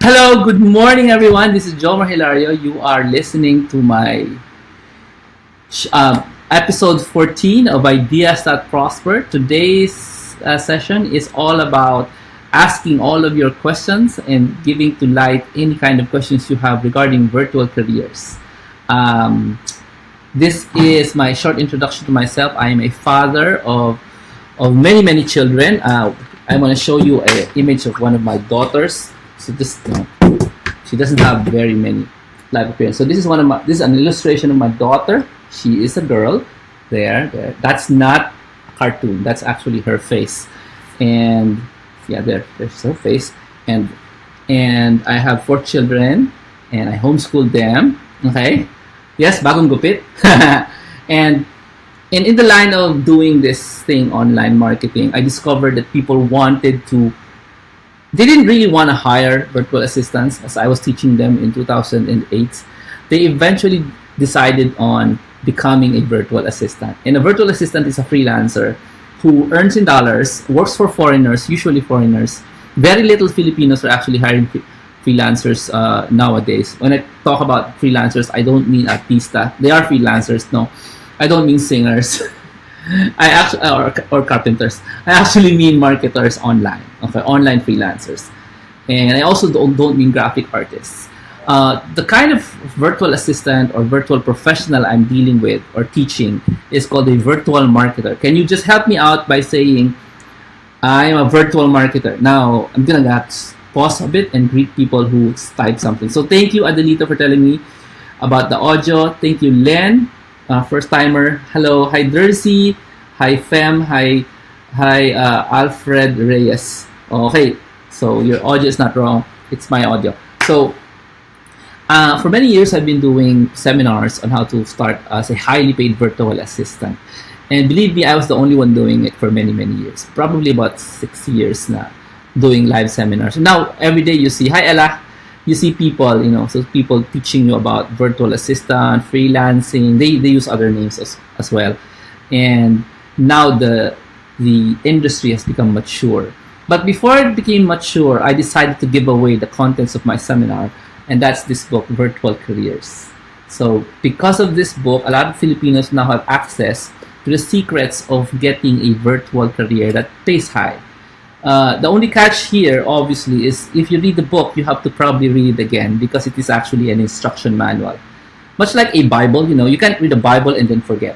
Hello, good morning, everyone. This is Jomar Hilario. You are listening to my episode 14 of Ideas That Prosper. Today's session is all about asking all of your questions and giving to light any kind of questions you have regarding virtual careers. This is my short introduction to myself. I am a father of many children. I want to show you an image of one of my daughters. So she doesn't have very many live appearances. So this is an illustration of my daughter. She is a girl. There. That's not a cartoon. That's actually her face. And yeah, there's her face. And I have 4 children, and I homeschool them. Okay. Yes, bagong gupit. and in the line of doing this thing, online marketing, I discovered that people they didn't really want to hire virtual assistants as I was teaching them in 2008. They eventually decided on becoming a virtual assistant. And a virtual assistant is a freelancer who earns in dollars, works for foreigners, usually foreigners. Very little Filipinos are actually hiring freelancers nowadays. When I talk about freelancers, I don't mean artista. They are freelancers, no. I don't mean singers. I actually or carpenters. I actually mean marketers online. Okay, online freelancers, and I also don't mean graphic artists. The kind of virtual assistant or virtual professional I'm dealing with or teaching is called a virtual marketer. Can you just help me out by saying I'm a virtual marketer? Now I'm gonna pause a bit and greet people who type something. So thank you, Adelita, for telling me about the audio. Thank you, Len. First timer. Hello. Hi, Jersey. Hi, Fem. Hi, Alfred Reyes. Okay, so your audio is not wrong. It's my audio. So for many years, I've been doing seminars on how to start as a highly paid virtual assistant. And believe me, I was the only one doing it for many years. Probably about 6 years now, doing live seminars. Now, every day you see, hi, Ella. You see people, so people teaching you about virtual assistant, freelancing. They use other names as well. And now the industry has become mature. But before it became mature, I decided to give away the contents of my seminar. And that's this book, Virtual Careers. So because of this book, a lot of Filipinos now have access to the secrets of getting a virtual career that pays high. The only catch here, obviously, is if you read the book, you have to probably read it again because it is actually an instruction manual. Much like a Bible, you can't read a Bible and then forget.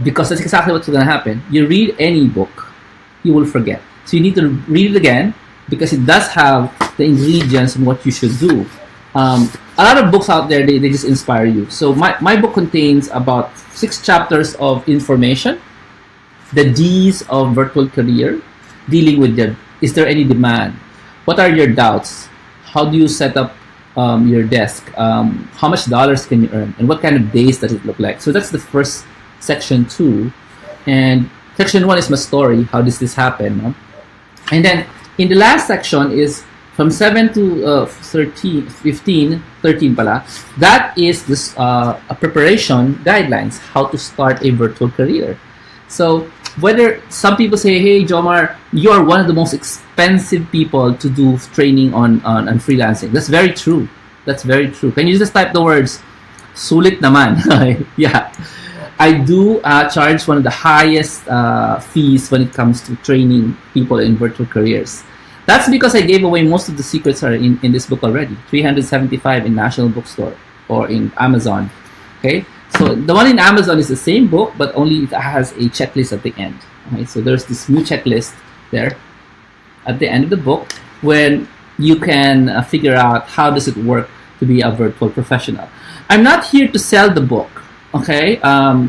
Because that's exactly what's going to happen. You read any book, you will forget. So you need to read it again because it does have the ingredients and what you should do. A lot of books out there, they just inspire you. So my book contains about 6 chapters of information, the D's of virtual career, dealing with is there any demand? What are your doubts? How do you set up your desk? How much dollars can you earn? And what kind of days does it look like? So that's the first section 2. And section 1 is my story. How does this happen? No? And then in the last section is from 7 to 13 pala. That is this a preparation guidelines, how to start a virtual career. So whether some people say, hey, Jomar, you are one of the most expensive people to do training on freelancing. That's very true. That's very true. Can you just type the words, sulit naman? Yeah. I do charge one of the highest fees when it comes to training people in virtual careers. That's because I gave away most of the secrets are in this book already. 375 in National Bookstore or in Amazon. Okay. So the one in Amazon is the same book, but only it has a checklist at the end. Okay, so there's this new checklist there at the end of the book when you can figure out how does it work to be a virtual professional. I'm not here to sell the book. Okay,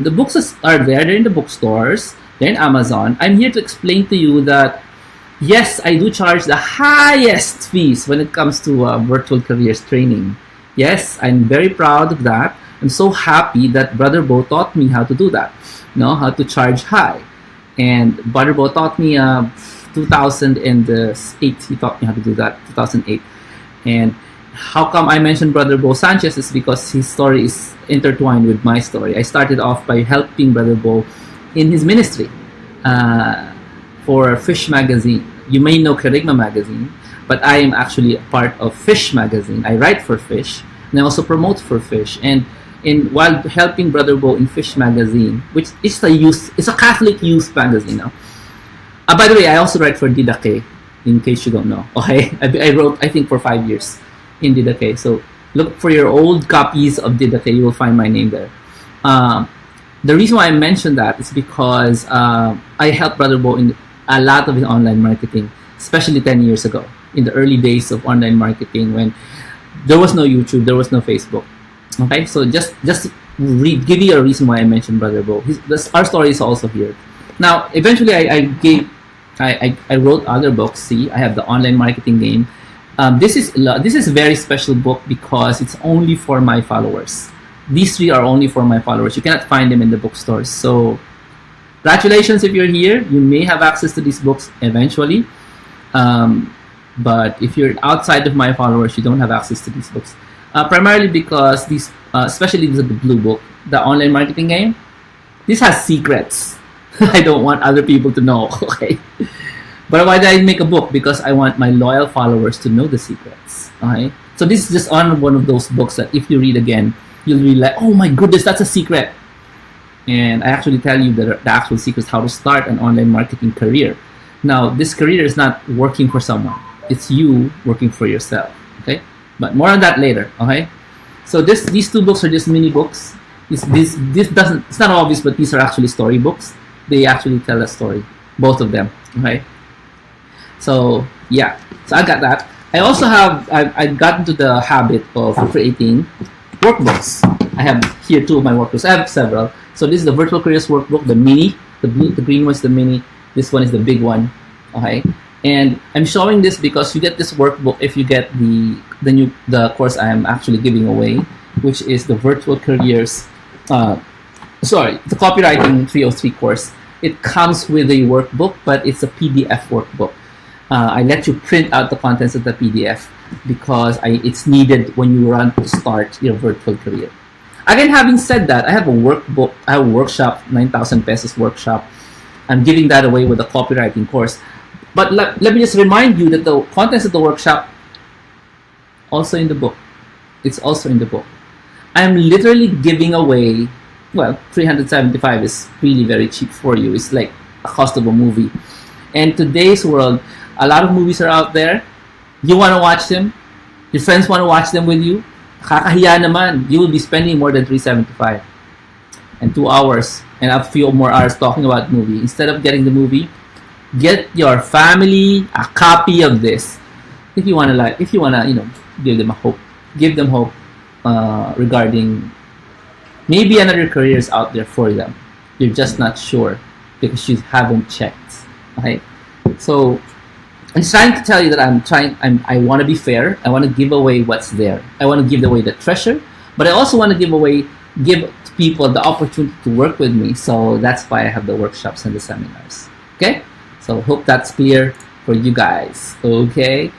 the books are there. They're in the bookstores. They're in Amazon. I'm here to explain to you that yes, I do charge the highest fees when it comes to virtual careers training. Yes, I'm very proud of that. I'm so happy that Brother Bo taught me how to do that, how to charge high. And Brother Bo taught me 2008. He taught me how to do that, 2008. And how come I mentioned Brother Bo Sanchez is because his story is intertwined with my story. I started off by helping Brother Bo in his ministry for Fish Magazine. You may know Kerygma Magazine. but I am actually a part of Fish magazine. I write for Fish, and I also promote for Fish. And while helping Brother Bo in Fish magazine, which is it's a Catholic youth magazine now. By the way, I also write for Didache, in case you don't know. Okay, I wrote, I think, for 5 years in Didache. So look for your old copies of Didache. You will find my name there. The reason why I mentioned that is because I helped Brother Bo in a lot of his online marketing, especially 10 years ago, in the early days of online marketing when there was no YouTube, there was no Facebook. Okay, so just give you a reason why I mentioned Brother Bo. Our story is also here. Now, eventually, I wrote other books. See, I have the online marketing game. This is a very special book because it's only for my followers. These 3 are only for my followers. You cannot find them in the bookstores. So, congratulations if you're here. You may have access to these books eventually. But if you're outside of my followers, you don't have access to these books. Primarily because these, especially the blue book, the online marketing game, this has secrets. I don't want other people to know. Okay. But why did I make a book? Because I want my loyal followers to know the secrets. Okay. So this is just one of those books that if you read again, you'll be like, oh my goodness, that's a secret. And I actually tell you the actual secrets how to start an online marketing career. Now, this career is not working for someone. It's you working for yourself. Okay. But more on that later. Okay. So these 2 books are just mini books. This doesn't, it's not obvious, but these are actually story books. They actually tell a story, both of them. Okay. So yeah. So I got that. I also have I've gotten to the habit of creating workbooks. I have here 2 of my workbooks. I have several. So this is the Virtual Careers Workbook, the mini, the green one is the mini. This one is the big one. Okay. And I'm showing this because you get this workbook if you get the course I am actually giving away, which is the Virtual Careers, the Copywriting 303 course. It comes with a workbook, but it's a PDF workbook. I let you print out the contents of the PDF because it's needed when you want to start your virtual career. Again, having said that, I have a workbook, I have a workshop, 9,000 pesos workshop. I'm giving that away with a copywriting course. But let me just remind you that the contents of the workshop also in the book. It's also in the book. I'm literally giving away, well, 375 is really very cheap for you. It's like a cost of a movie. And today's world, a lot of movies are out there. You want to watch them? Your friends want to watch them with you? Kakahiya naman. You will be spending more than 375 and 2 hours and a few more hours talking about movie. Instead of getting the movie, get your family a copy of this. If you wanna give them hope regarding maybe another career is out there for them. You're just not sure because you haven't checked. Okay, so I'm trying to tell you that I want to be fair. I want to give away what's there. I want to give away the treasure, but I also want to give people the opportunity to work with me. So that's why I have the workshops and the seminars. Okay. So hope that's clear for you guys. Okay.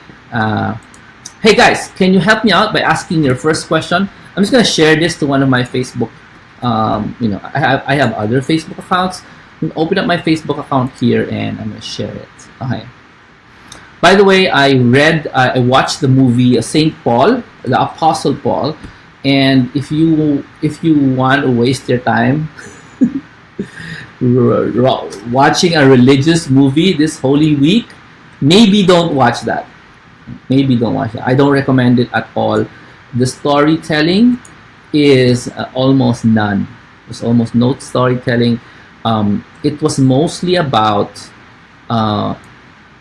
Hey guys, can you help me out by asking your first question? I'm just gonna share this to one of my Facebook. I have other Facebook accounts. I'm gonna open up my Facebook account here and I'm gonna share it. Okay. By the way, I watched the movie Saint Paul, the Apostle Paul, and if you want to waste your time. Watching a religious movie this Holy Week, maybe don't watch that. I don't recommend it at all. The storytelling is almost none. There's almost no storytelling. It was mostly about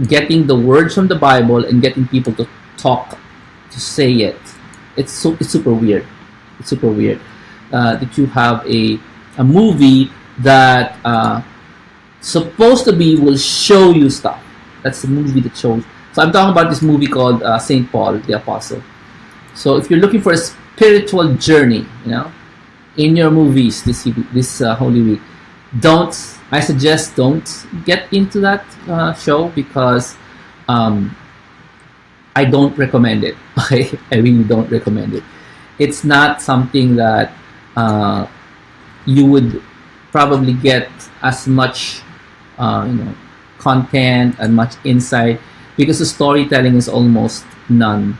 getting the words from the Bible and getting people to talk, to say it. It's super weird. It's super weird that you have a movie that supposed to be will show you stuff. That's the movie that shows. So I'm talking about this movie called Saint Paul the Apostle. So if you're looking for a spiritual journey, in your movies this Holy Week, I suggest don't get into that show because I don't recommend it. Okay, I really don't recommend it. It's not something that you would probably get as much content and much insight. because the storytelling is almost none.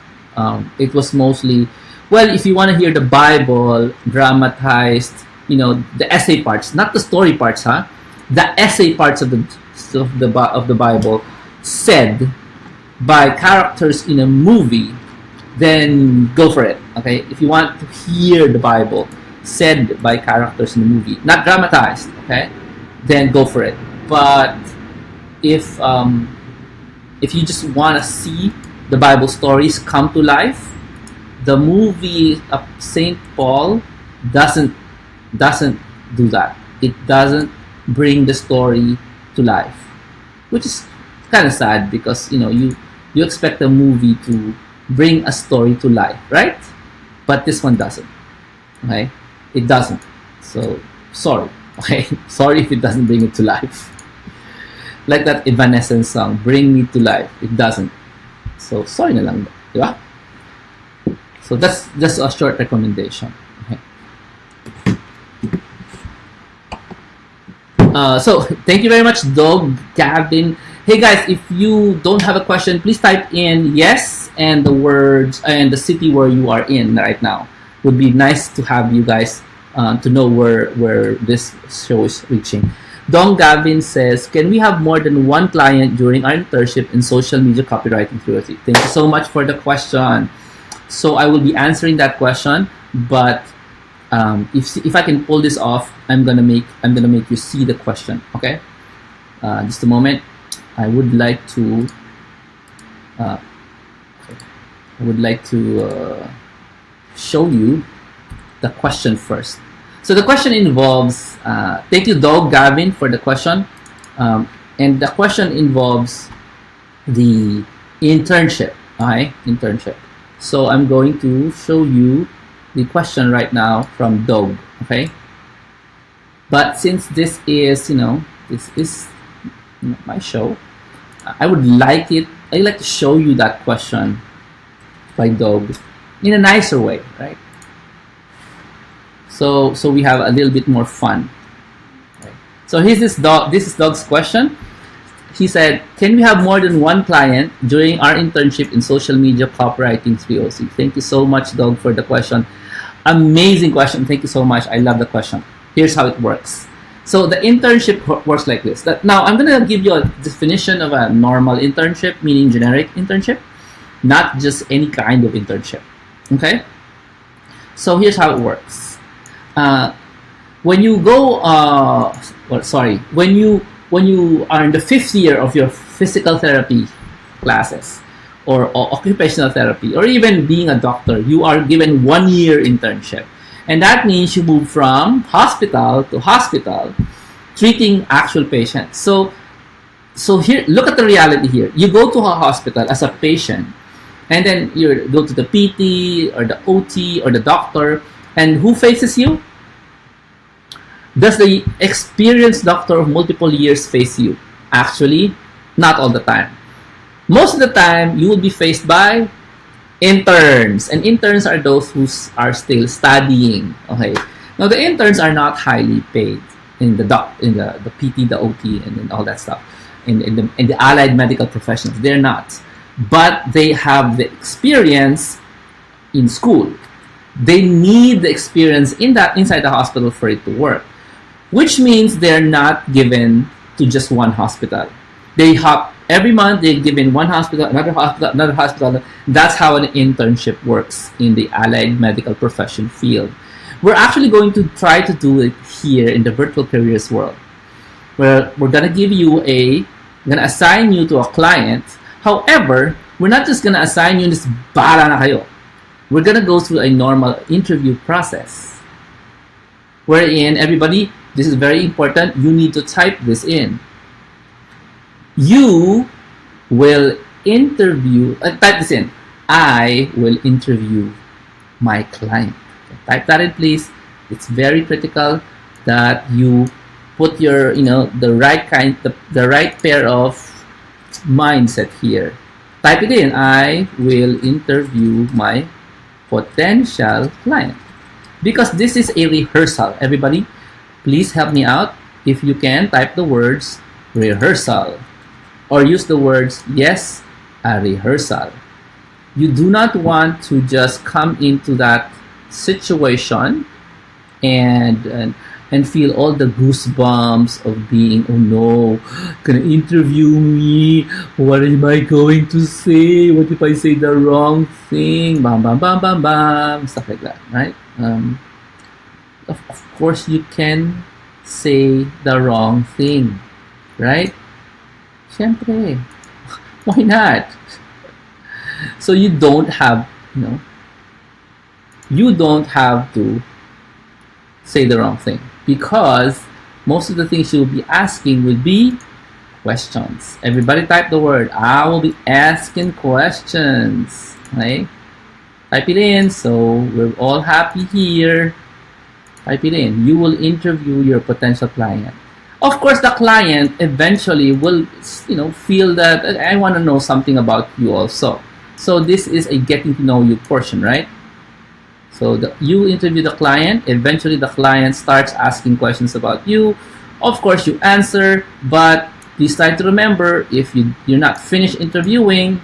It was mostly, well, if you want to hear the Bible dramatized, the essay parts, not the story parts, the essay parts of the Bible said by characters in a movie, then go for it. Okay, if you want to hear the Bible said by characters in the movie, not dramatized, okay, then go for it. But if you just want to see the Bible stories come to life, the movie of Saint Paul doesn't do that. It doesn't bring the story to life, which is kind of sad, because you expect a movie to bring a story to life, right? But this one doesn't. Okay, it doesn't. So sorry. Okay, sorry if it doesn't bring it to life. Like that Evanescence song, "Bring Me to Life." It doesn't. So sorry na lang, di ba? So that's just a short recommendation. Okay. So thank you very much, Doug, Gavin. Hey guys, if you don't have a question, please type in yes and the words and the city where you are in right now. Would be nice to have you guys to know where this show is reaching. Don Gavin says, can we have more than one client during our internship in social media copywriting theory? Thank you so much for the question. So I will be answering that question, but if I can pull this off, I'm gonna make you see the question. Okay, just a moment. I would like to show you the question first. So the question involves, thank you, Doug Gavin, for the question. And the question involves the internship. Okay, internship. So I'm going to show you the question right now from Doug. Okay. But since this is, this is my show, I'd like to show you that question by Doug in a nicer way, right? So we have a little bit more fun. Okay. So this is Doug's question. He said, can we have more than one client during our internship in social media copywriting 303? Thank you so much, Doug, for the question. Amazing question. Thank you so much. I love the question. Here's how it works. So the internship works like this. Now, I'm going to give you a definition of a normal internship, meaning generic internship, not just any kind of internship. Okay? So here's how it works. When you go, when you are in the 5th year of your physical therapy classes, or occupational therapy, or even being a doctor, you are given 1 year internship. And that means you move from hospital to hospital, treating actual patients. So here, look at the reality here. You go to a hospital as a patient, and then you go to the PT or the OT or the doctor, and who faces you? Does the experienced doctor of multiple years face you? Actually, not all the time. Most of the time, you will be faced by interns, and interns are those who are still studying. Okay, now the interns are not highly paid in the PT, the OT, and then all that stuff, in the allied medical professions. They're not, but they have the experience in school. They need the experience inside the hospital for it to work, which means they're not given to just one hospital. They hop every month. They're given one hospital, another hospital, another hospital. That's how an internship works in the allied medical profession field. We're actually going to try to do it here in the virtual careers world, where we're gonna assign you to a client. However, we're not just gonna assign you this bala na kayo. We're gonna go through a normal interview process, wherein everybody, this is very important, you need to type this in. You will interview, type this in, I will interview my client. Okay, type that in, please. It's very critical that you put your, the right pair of mindset here. Type it in, I will interview my potential client. Because this is a rehearsal. Everybody, please help me out. If you can, type the words rehearsal, or use the words yes a rehearsal. You do not want to just come into that situation and feel all the goosebumps of being, oh no, gonna interview me, what am I going to say, what if I say the wrong thing, bam bam bam bam bam, stuff like that, right? Of course you can say the wrong thing, right? Siyempre, why not? So you don't have, you don't have to say the wrong thing, because most of the things you'll be asking will be questions. Everybody type the word, I will be asking questions. Okay? Type it in, so we're all happy here. Type it in. You will interview your potential client. Of course, the client eventually will, feel that I want to know something about you also. So this is a getting to know you portion, right? So you interview the client, eventually the client starts asking questions about you. Of course, you answer, but please try to remember, if you're not finished interviewing,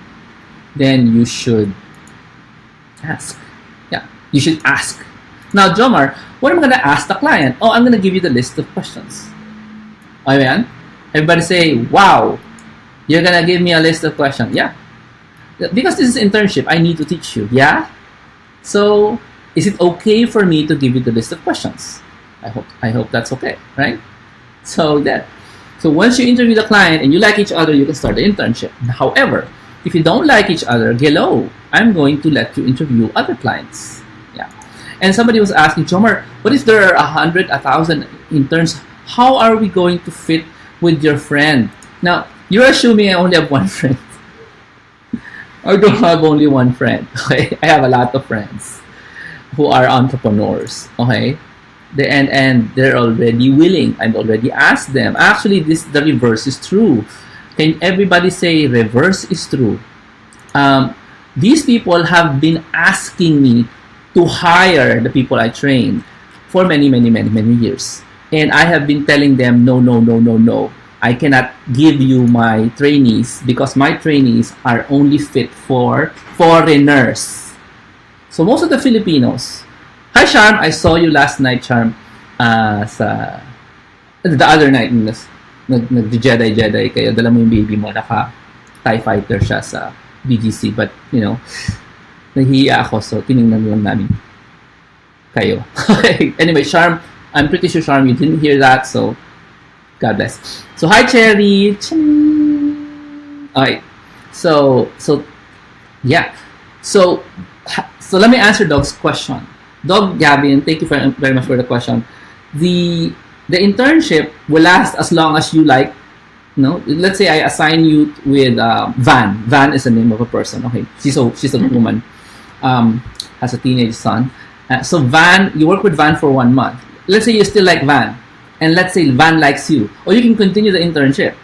then you should ask. Yeah, you should ask. Now, Jomar, what am I going to ask the client? Oh, I'm going to give you the list of questions. Ayan? Everybody say, wow, you're going to give me a list of questions. Yeah. Because this is internship, I need to teach you. Yeah? So, is it okay for me to give you the list of questions? I hope that's okay, right? So once you interview the client and you like each other, you can start the internship. However, if you don't like each other, hello, I'm going to let you interview other clients. Yeah. And somebody was asking, Jomar, what if there are 100, 1,000 interns? How are we going to fit with your friend? Now, you're assuming I only have one friend. I don't have only one friend. Okay? I have a lot of friends who are entrepreneurs. Okay? And they're already willing. I've already asked them. Actually, the reverse is true. Can everybody say reverse is true? These people have been asking me to hire the people I train for many years. And I have been telling them, no. I cannot give you my trainees because my trainees are only fit for foreigners. So most of the Filipinos. Hi, Charm. I saw you last night, Charm. The other night, nag-Jedi kayo. Dala mo yung baby mo. Naka-TIE fighter siya sa BGC. But, nahihiya ako. So, tinignan lang namin kayo. Anyway, Charm. I'm pretty sure, Charm, you didn't hear that. So, God bless. So, hi, Cherry. Alright. So, yeah. So let me answer Dog's question. Dog Gavin, thank you very much for the question. The internship will last as long as you like. Let's say I assign you with Van. Van is the name of a person. Okay, she's a woman. Has a teenage son. So Van, you work with Van for 1 month. Let's say you still like Van, and let's say Van likes you, or you can continue the internship.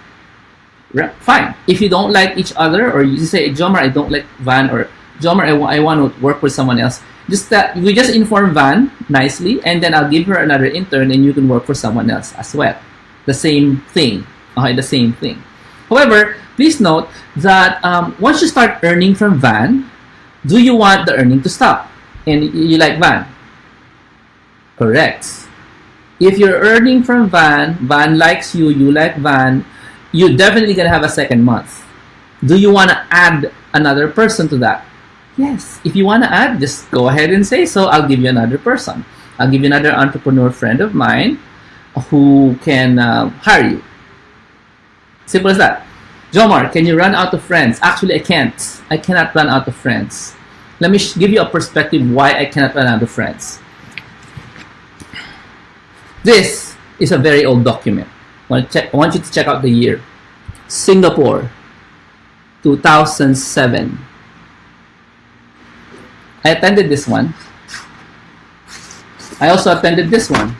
Right? Fine. If you don't like each other, or you say, Jomar, I don't like Van, or Jomar, I want to work with someone else. We just inform Van nicely, and then I'll give her another intern, and you can work for someone else as well. The same thing. Okay, the same thing. However, please note that once you start earning from Van, do you want the earning to stop? And you like Van? Correct. If you're earning from Van, Van likes you, you like Van, you're definitely going to have a second month. Do you want to add another person to that? Yes. If you want to add, just go ahead and say so. I'll give you another person. I'll give you another entrepreneur friend of mine who can hire you. Simple as that. Jomar, can you run out of friends? Actually, I can't. I cannot run out of friends. Let me give you a perspective why I cannot run out of friends. This is a very old document. I want you to check out the year. Singapore, 2007. I attended this one. I also attended this one.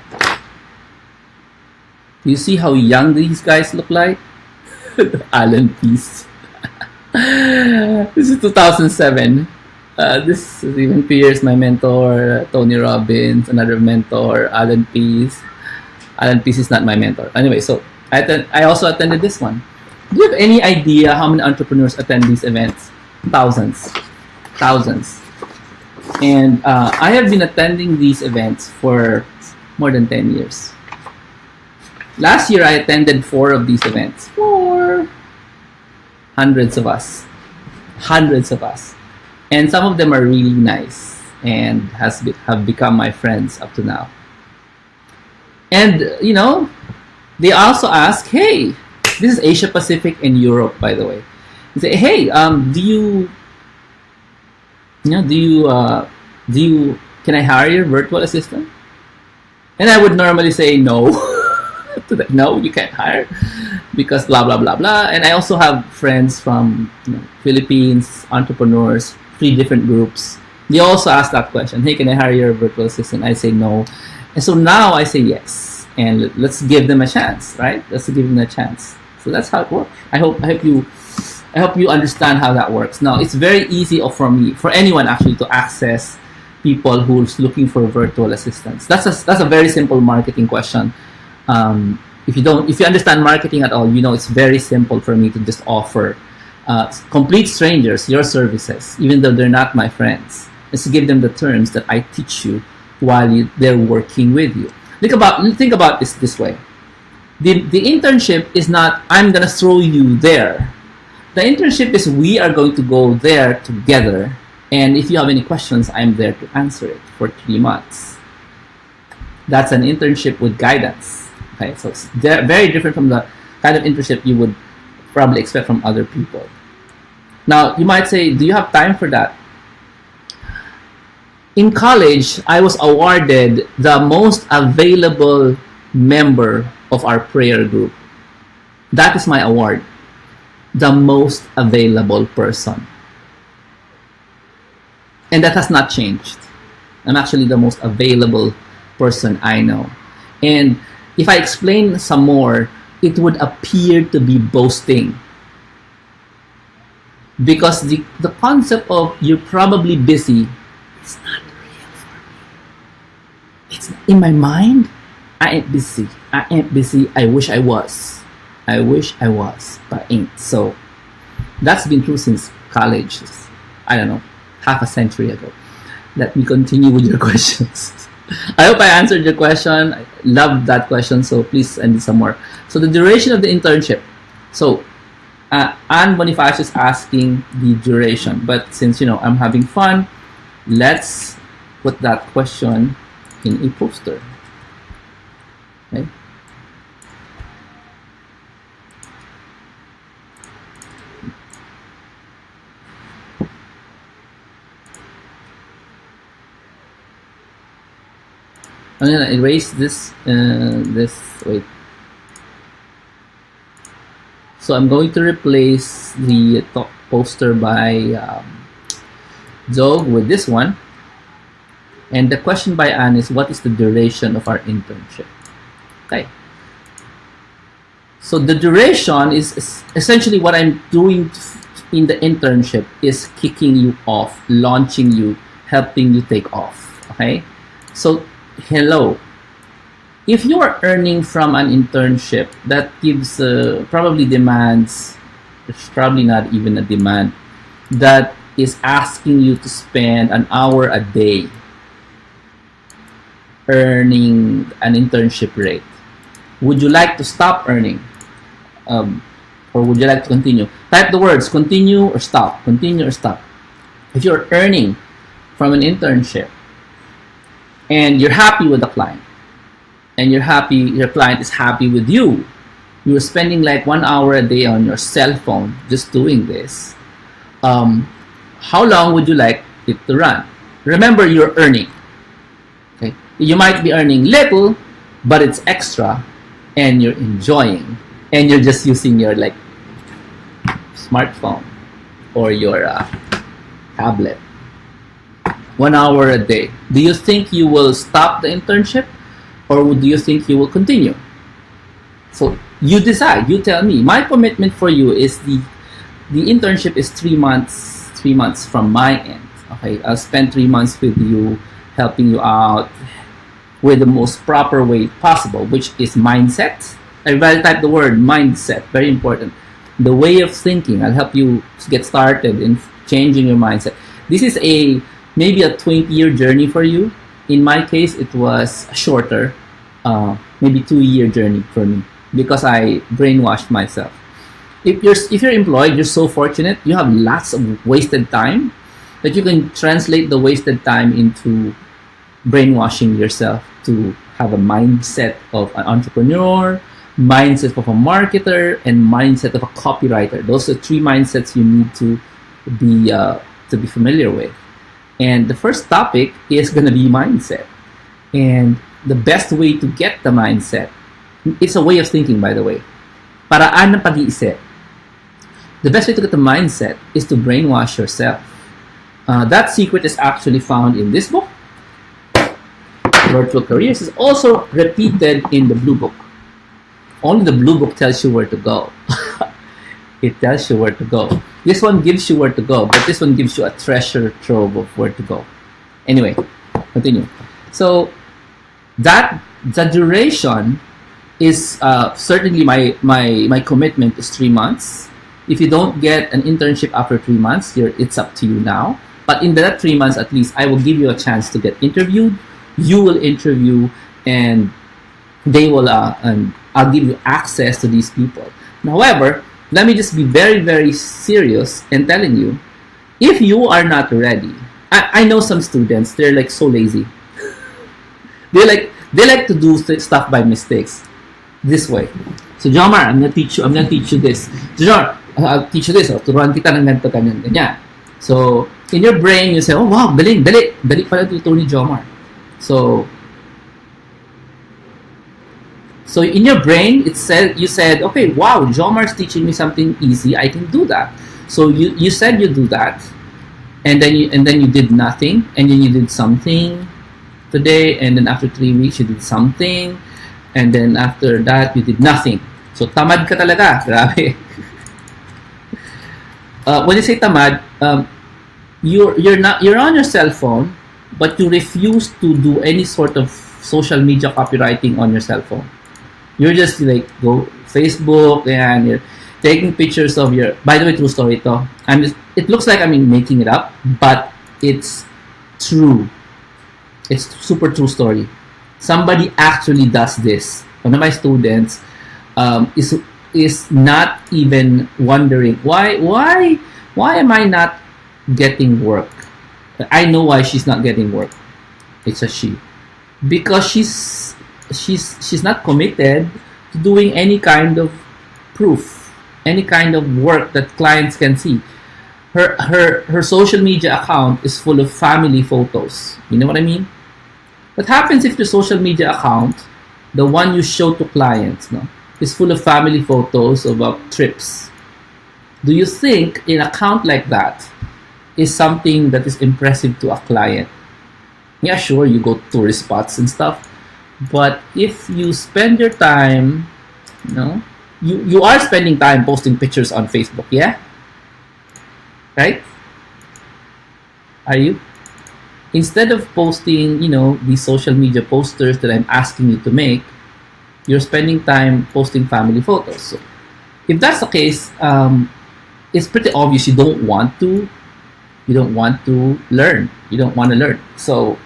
You see how young these guys look like? Alan Peace. This is 2007. This is even Pierce, my mentor. Tony Robbins, another mentor. Alan Peace. Alan Peace is not my mentor. Anyway, so I also attended this one. Do you have any idea how many entrepreneurs attend these events? thousands, thousands. And I have been attending these events for more than 10 years. Last year, I attended 4 of these events. 4. Hundreds of us. Hundreds of us. And some of them are really nice and have become my friends up to now. And, you know, they also ask, hey, this is Asia Pacific and Europe, by the way. They say, hey, can I hire your virtual assistant? And I would normally say no. To that, no, you can't hire because blah, blah, blah, blah. And I also have friends from Philippines, entrepreneurs, 3 different groups. They also ask that question. Hey, can I hire your virtual assistant? I say no. And so now I say yes. And let's give them a chance, right? Let's give them a chance. So that's how it works. I hope you understand how that works. Now, it's very easy for anyone actually to access people who's looking for virtual assistants. That's a very simple marketing question. If you understand marketing at all, you know it's very simple for me to just offer complete strangers your services, even though they're not my friends. Let's give them the terms that I teach you while they're working with you. Think about this way. The internship is not, I'm going to throw you there. The internship is, we are going to go there together. And if you have any questions, I'm there to answer it for 3 months. That's an internship with guidance. Okay, so it's very different from the kind of internship you would probably expect from other people. Now, you might say, do you have time for that? In college, I was awarded the most available member of our prayer group. That is my award. The most available person. And that has not changed. I'm actually the most available person I know. And if I explain some more, it would appear to be boasting. Because the concept of you're probably busy, it's not real for me. It's in my mind, I ain't busy. I ain't busy. I wish I was. I wish I was, but ain't. So that's been true since college. I don't know, half a century ago. Let me continue with your questions. I hope I answered your question. I love that question, so please send it some more. So the duration of the internship. So Anne Bonifacio is asking the duration, but since I'm having fun, let's put that question in a poster. Okay. I'm gonna erase this. Wait. So I'm going to replace the top poster by Zog with this one. And the question by Anne is, what is the duration of our internship? Okay. So the duration is essentially what I'm doing in the internship is kicking you off, launching you, helping you take off. Okay. So hello. If you are earning from an internship, that gives probably demands, it's probably not even a demand, that is asking you to spend an hour a day earning an internship rate. Would you like to stop earning? Or would you like to continue? Type the words continue or stop. Continue or stop. If you're earning from an internship and you're happy with the client, and you're happy, your client is happy with you, you're spending like 1 hour a day on your cell phone just doing this, how long would you like it to run? Remember, you're earning. Okay? You might be earning little, but it's extra, and you're enjoying, and you're just using your like smartphone or your tablet. 1 hour a day. Do you think you will stop the internship, or do you think you will continue? So you decide. You tell me. My commitment for you is the internship is 3 months. 3 months from my end. Okay, I'll spend 3 months with you, helping you out with the most proper way possible, which is mindset. I rather type the word mindset. Very important. The way of thinking. I'll help you get started in changing your mindset. This is maybe a 20-year journey for you. In my case, it was shorter, maybe 2-year journey for me because I brainwashed myself. If you're employed, you're so fortunate. You have lots of wasted time that you can translate the wasted time into brainwashing yourself to have a mindset of an entrepreneur, mindset of a marketer, and mindset of a copywriter. Those are 3 mindsets you need to be familiar with. And the first topic is going to be mindset. And the best way to get the mindset, it's a way of thinking, by the way. Paraan ng pag-iisip. The best way to get the mindset is to brainwash yourself. That secret is actually found in this book, Virtual Careers. Is also repeated in the Blue Book. Only the Blue Book tells you where to go. It tells you where to go. This one gives you where to go, but this one gives you a treasure trove of where to go. Anyway, continue. So the duration is certainly my commitment is 3 months. If you don't get an internship after 3 months, it's up to you now. But in that 3 months, at least, I will give you a chance to get interviewed. You will interview, and they will, and I'll give you access to these people. However, let me just be very, very serious in telling you, if you are not ready, I know some students, they're like so lazy. they like to do stuff by mistakes. This way. So Jomar, I'm gonna teach you this. Jomar, I'll teach you this. Turuan kita ng ganito, ganyan. So in your brain, you say, oh wow, dali pala tuturo ni Jomar. So in your brain, you said, okay, wow, Jomar's teaching me something easy. I can do that. So you said you do that, and then you did nothing, and then you did something today, and then after 3 weeks you did something, and then after that you did nothing. So tamad ka talaga, grabe. When you say tamad, you're on your cell phone, but you refuse to do any sort of social media copywriting on your cell phone. You're just like go Facebook and you're taking pictures of your. By the way, true story ito. It looks like I'm making it up, but it's true. It's super true story. Somebody actually does this. One of my students is not even wondering why am I not getting work. I know why she's not getting work. It's a she, because she's not committed to doing any kind of proof, any kind of work that clients can see. Her social media account is full of family photos. You know what I mean? What happens if your social media account, the one you show to clients, is full of family photos about trips? Do you think an account like that is something that is impressive to a client? Yeah, sure, you go to tourist spots and stuff, but if you spend your time, you are spending time posting pictures on Facebook, yeah? Right? Are you? Instead of posting, these social media posters that I'm asking you to make, you're spending time posting family photos. So if that's the case, it's pretty obvious you don't want to learn. You don't want to learn. So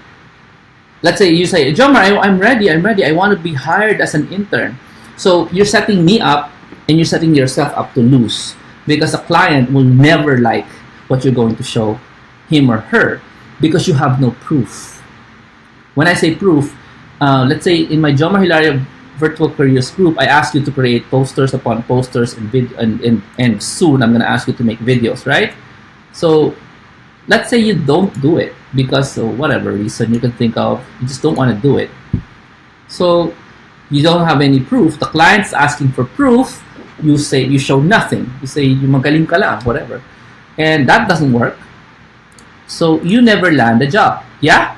let's say you say, Jomar, I'm ready. I want to be hired as an intern. So you're setting me up and you're setting yourself up to lose, because a client will never like what you're going to show him or her, because you have no proof. When I say proof, let's say in my Jomar Hilario Virtual Careers group, I ask you to create posters upon posters and soon I'm going to ask you to make videos, right? So let's say you don't do it because of whatever reason you can think of, you just don't want to do it. So you don't have any proof. The client's asking for proof. You say you show nothing. You say you magaling ka lang, whatever. And that doesn't work. So you never land a job. Yeah?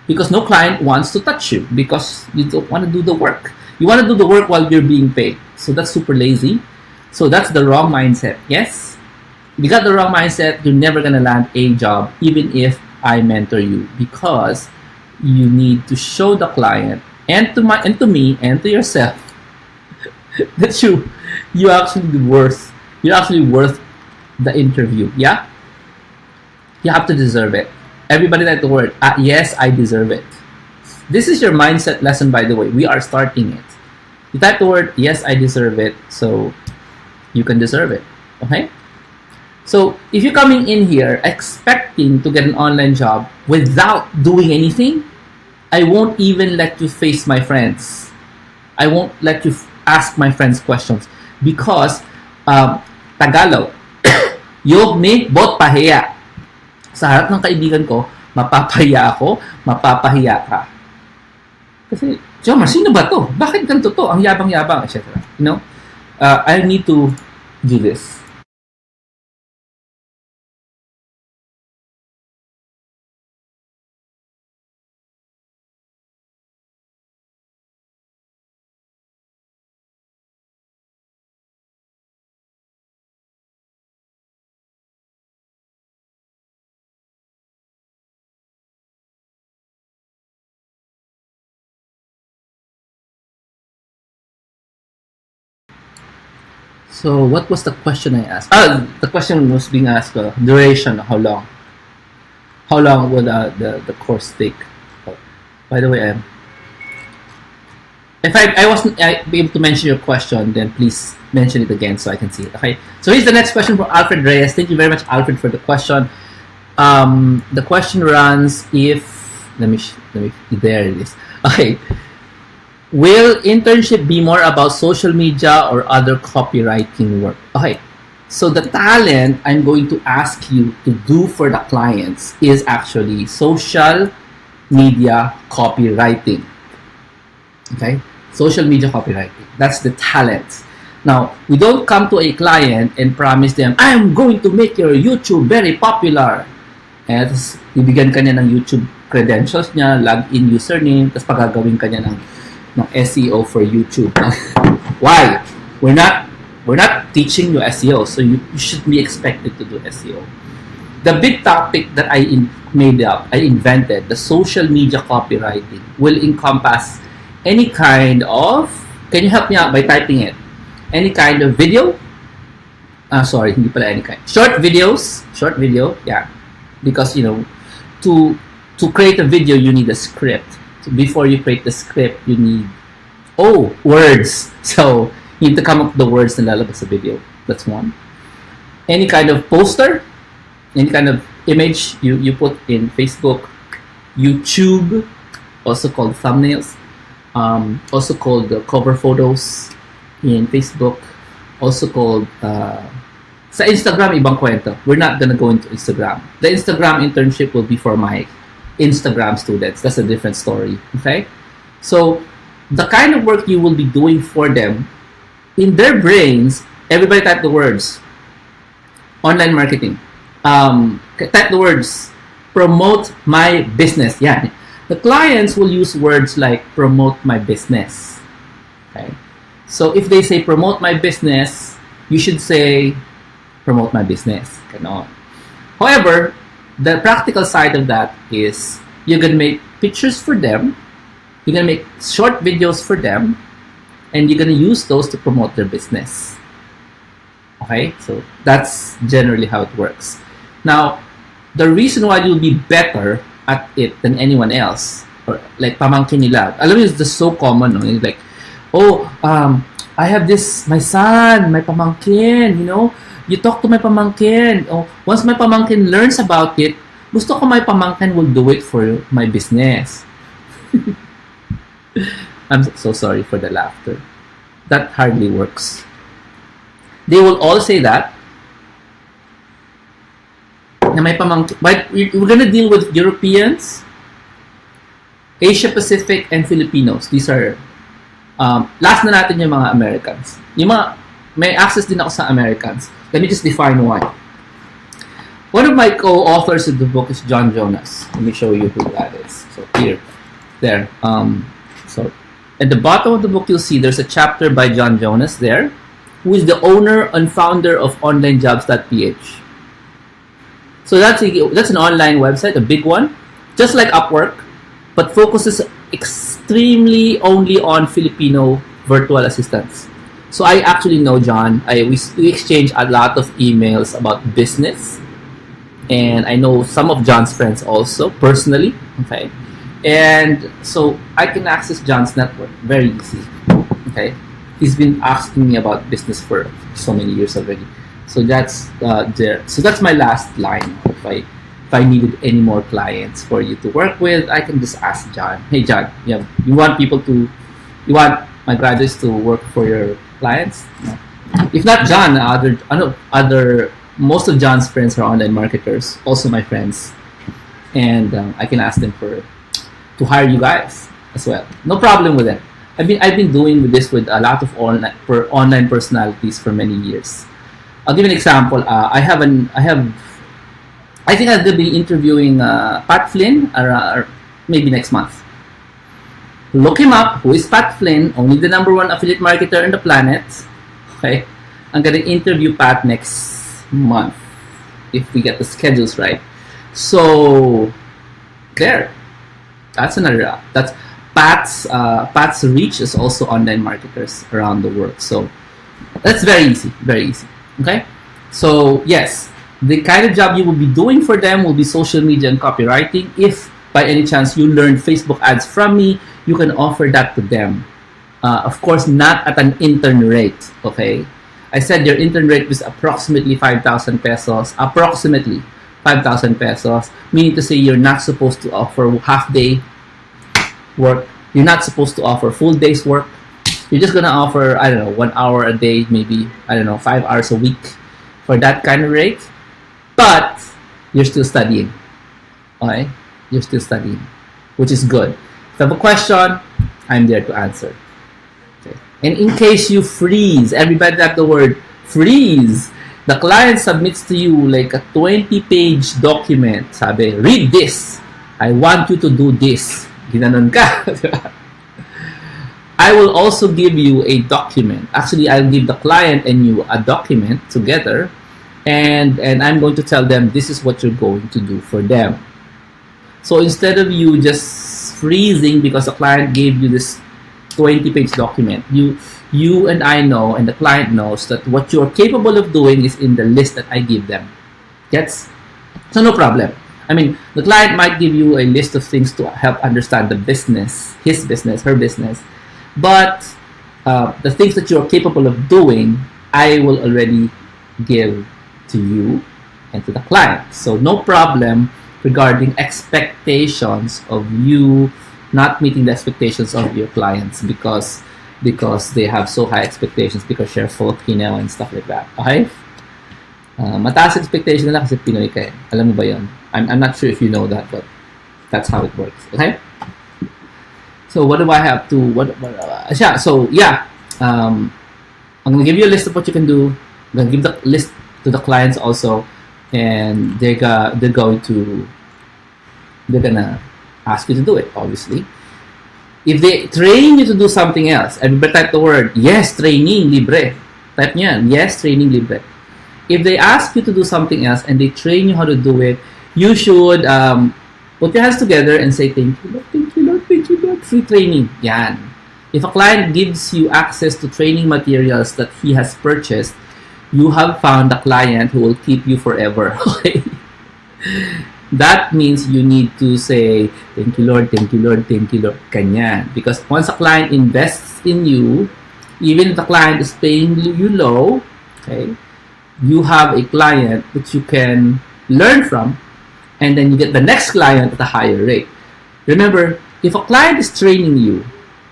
Because no client wants to touch you because you don't want to do the work. You want to do the work while you're being paid. So that's super lazy. So that's the wrong mindset. Yes? If you got the wrong mindset, you're never going to land a job, even if I mentor you, because you need to show the client and to me and to yourself that you're actually worth the interview. Yeah? you have to deserve it. Everybody type the word, yes, I deserve it. This is your mindset lesson, by the way. We are starting it. You type the word, yes, I deserve it, so you can deserve it. Okay? So if you're coming in here expecting to get an online job without doing anything, I won't even let you face my friends. I won't let you ask my friends questions because Tagalog, yog ni bot pahiya. Sa harap ng kaibigan ko, mapapahiya ako, mapapahiya ka. Kasi, Jomar, sino ba to? Bakit ganito to? Ang yabang-yabang, etc. You know? I need to do this. So, what was the question I asked? The question was being asked, duration, how long? How long will the course take? Oh, by the way, if I wasn't able to mention your question, then please mention it again so I can see it. Okay. So here's the next question from Alfred Reyes. Thank you very much, Alfred, for the question. The question runs: if let me there it is. Okay. Will internship be more about social media or other copywriting work? Okay, so the talent I'm going to ask you to do for the clients is actually social media copywriting. Okay, social media copywriting. That's the talent. Now, we don't come to a client and promise them, I'm going to make your YouTube very popular. And tapos, ibigyan ka niya ng YouTube credentials niya, login username, tapos pagagawin ka niya ng SEO for YouTube. Why? We're not teaching you SEO, so you should be expected to do SEO. The big topic that I invented, the social media copywriting, will encompass any kind of, can you help me out by typing it? Any kind of video? Sorry, hindi pala any kind. Short video, yeah. Because, to create a video, you need a script. Before you create the script, you need words. So you need to come up with the words na lalabas sa video. That's one. Any kind of poster, any kind of image you put in Facebook, YouTube, also called thumbnails, also called cover photos in Facebook, also called sa Instagram, ibang kwento. We're not gonna go into Instagram. The Instagram internship will be for my Instagram students. That's a different story. Okay? So, the kind of work you will be doing for them, in their brains, everybody type the words. Online marketing. Type the words. Promote my business. Yeah. The clients will use words like promote my business. Okay? So, if they say promote my business, you should say promote my business. Ganon. However, the practical side of that is you're going to make pictures for them, you're going to make short videos for them, and you're going to use those to promote their business. Okay? So that's generally how it works. Now, the reason why you'll be better at it than anyone else, or like pamangkin nila, alam mo, it's just so common, no? It's like, I have this, my son, my pamangkin, you talk to my pamangkin. Once my pamangkin learns about it, gusto ko my pamangkin will do it for my business. I'm so sorry for the laughter. That hardly works. They will all say that. Na may pamangkin. But we're gonna deal with Europeans, Asia Pacific, and Filipinos. These are last na natin yung mga Americans. Yung mga may access din ako sa Americans. Let me just define one. One of my co-authors of the book is John Jonas. Let me show you who that is. So there. So at the bottom of the book, you'll see there's a chapter by John Jonas there, who is the owner and founder of onlinejobs.ph. So that's an online website, a big one, just like Upwork, but focuses extremely only on Filipino virtual assistants. So I actually know John. We exchange a lot of emails about business, and I know some of John's friends also personally. Okay, and so I can access John's network very easy. Okay, he's been asking me about business for so many years already. So that's there. So that's my last line. If I needed any more clients for you to work with, I can just ask John. Hey John, you want you want my graduates to work for your clients? No. If not John, other most of John's friends are online marketers, also my friends, and I can ask them to hire you guys as well. No problem with it. I've been doing this with a lot of online personalities for many years. I'll give you an example. I think I'll be interviewing Pat Flynn or maybe next month. Look him up. Who is Pat Flynn? Only the #1 affiliate marketer on the planet. Okay, I'm gonna interview Pat next month if we get the schedules right. So there, that's another. That's Pat's reach is also online marketers around the world. So that's very easy, very easy. Okay, so yes, the kind of job you will be doing for them will be social media and copywriting. If by any chance you learn Facebook ads from me, you can offer that to them. Of course, not at an intern rate. Okay, I said your intern rate is approximately 5,000 pesos. Approximately 5,000 pesos, meaning to say you're not supposed to offer half day work. You're not supposed to offer full day's work. You're just gonna offer, I don't know, 1 hour a day, maybe, I don't know, 5 hours a week for that kind of rate. But you're still studying. Okay? You're still studying, which is good. If you have a question, I'm there to answer. Okay. And in case you freeze, everybody got the word freeze. The client submits to you like a 20-page document. Sabi, read this. I want you to do this. Ginanon ka. I will also give you a document. Actually, I'll give the client and you a document together, and I'm going to tell them this is what you're going to do for them. So instead of you just freezing because the client gave you this 20-page document, you and I know, and the client knows that what you're capable of doing is in the list that I give them. Gets? So no problem. I mean, the client might give you a list of things to help understand the business, his business, her business, but the things that you're capable of doing, I will already give to you and to the client. So no problem regarding expectations of you not meeting the expectations of your clients because they have so high expectations because you're Filipino and stuff like that. Okay? Mataas expectation nila kasi Pinoy ka eh. Alam mo ba yun? I'm not sure if you know that, but that's how it works. Okay? So what do I have to... So yeah, I'm going to give you a list of what you can do. I'm going to give the list to the clients also, and they're gonna ask you to do it, obviously. If they train you to do something else, everybody type the word, yes, training, libre. Type niyan, yes, training, libre. If they ask you to do something else and they train you how to do it, you should put your hands together and say, thank you, Lord, thank you, Lord, thank you, Lord. Free training. Yan. If a client gives you access to training materials that he has purchased, you have found a client who will keep you forever. Okay? That means you need to say, thank you, Lord, thank you, Lord, thank you, Lord. Kanyan. Because once a client invests in you, even if the client is paying you low, okay, you have a client that you can learn from, and then you get the next client at a higher rate. Remember, if a client is training you,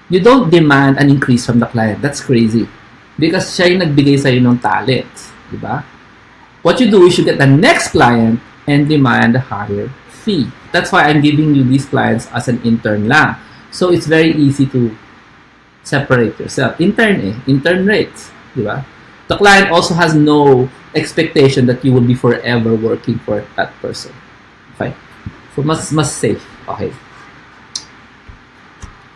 you don't demand an increase from the client. That's crazy. Because siya yung nagbigay sa'yo ng talent. Diba? What you do is you get the next client and demand a higher fee. That's why I'm giving you these clients as an intern lang. So it's very easy to separate yourself. Intern rates. Diba? The client also has no expectation that you will be forever working for that person. Okay? So mas safe. Okay?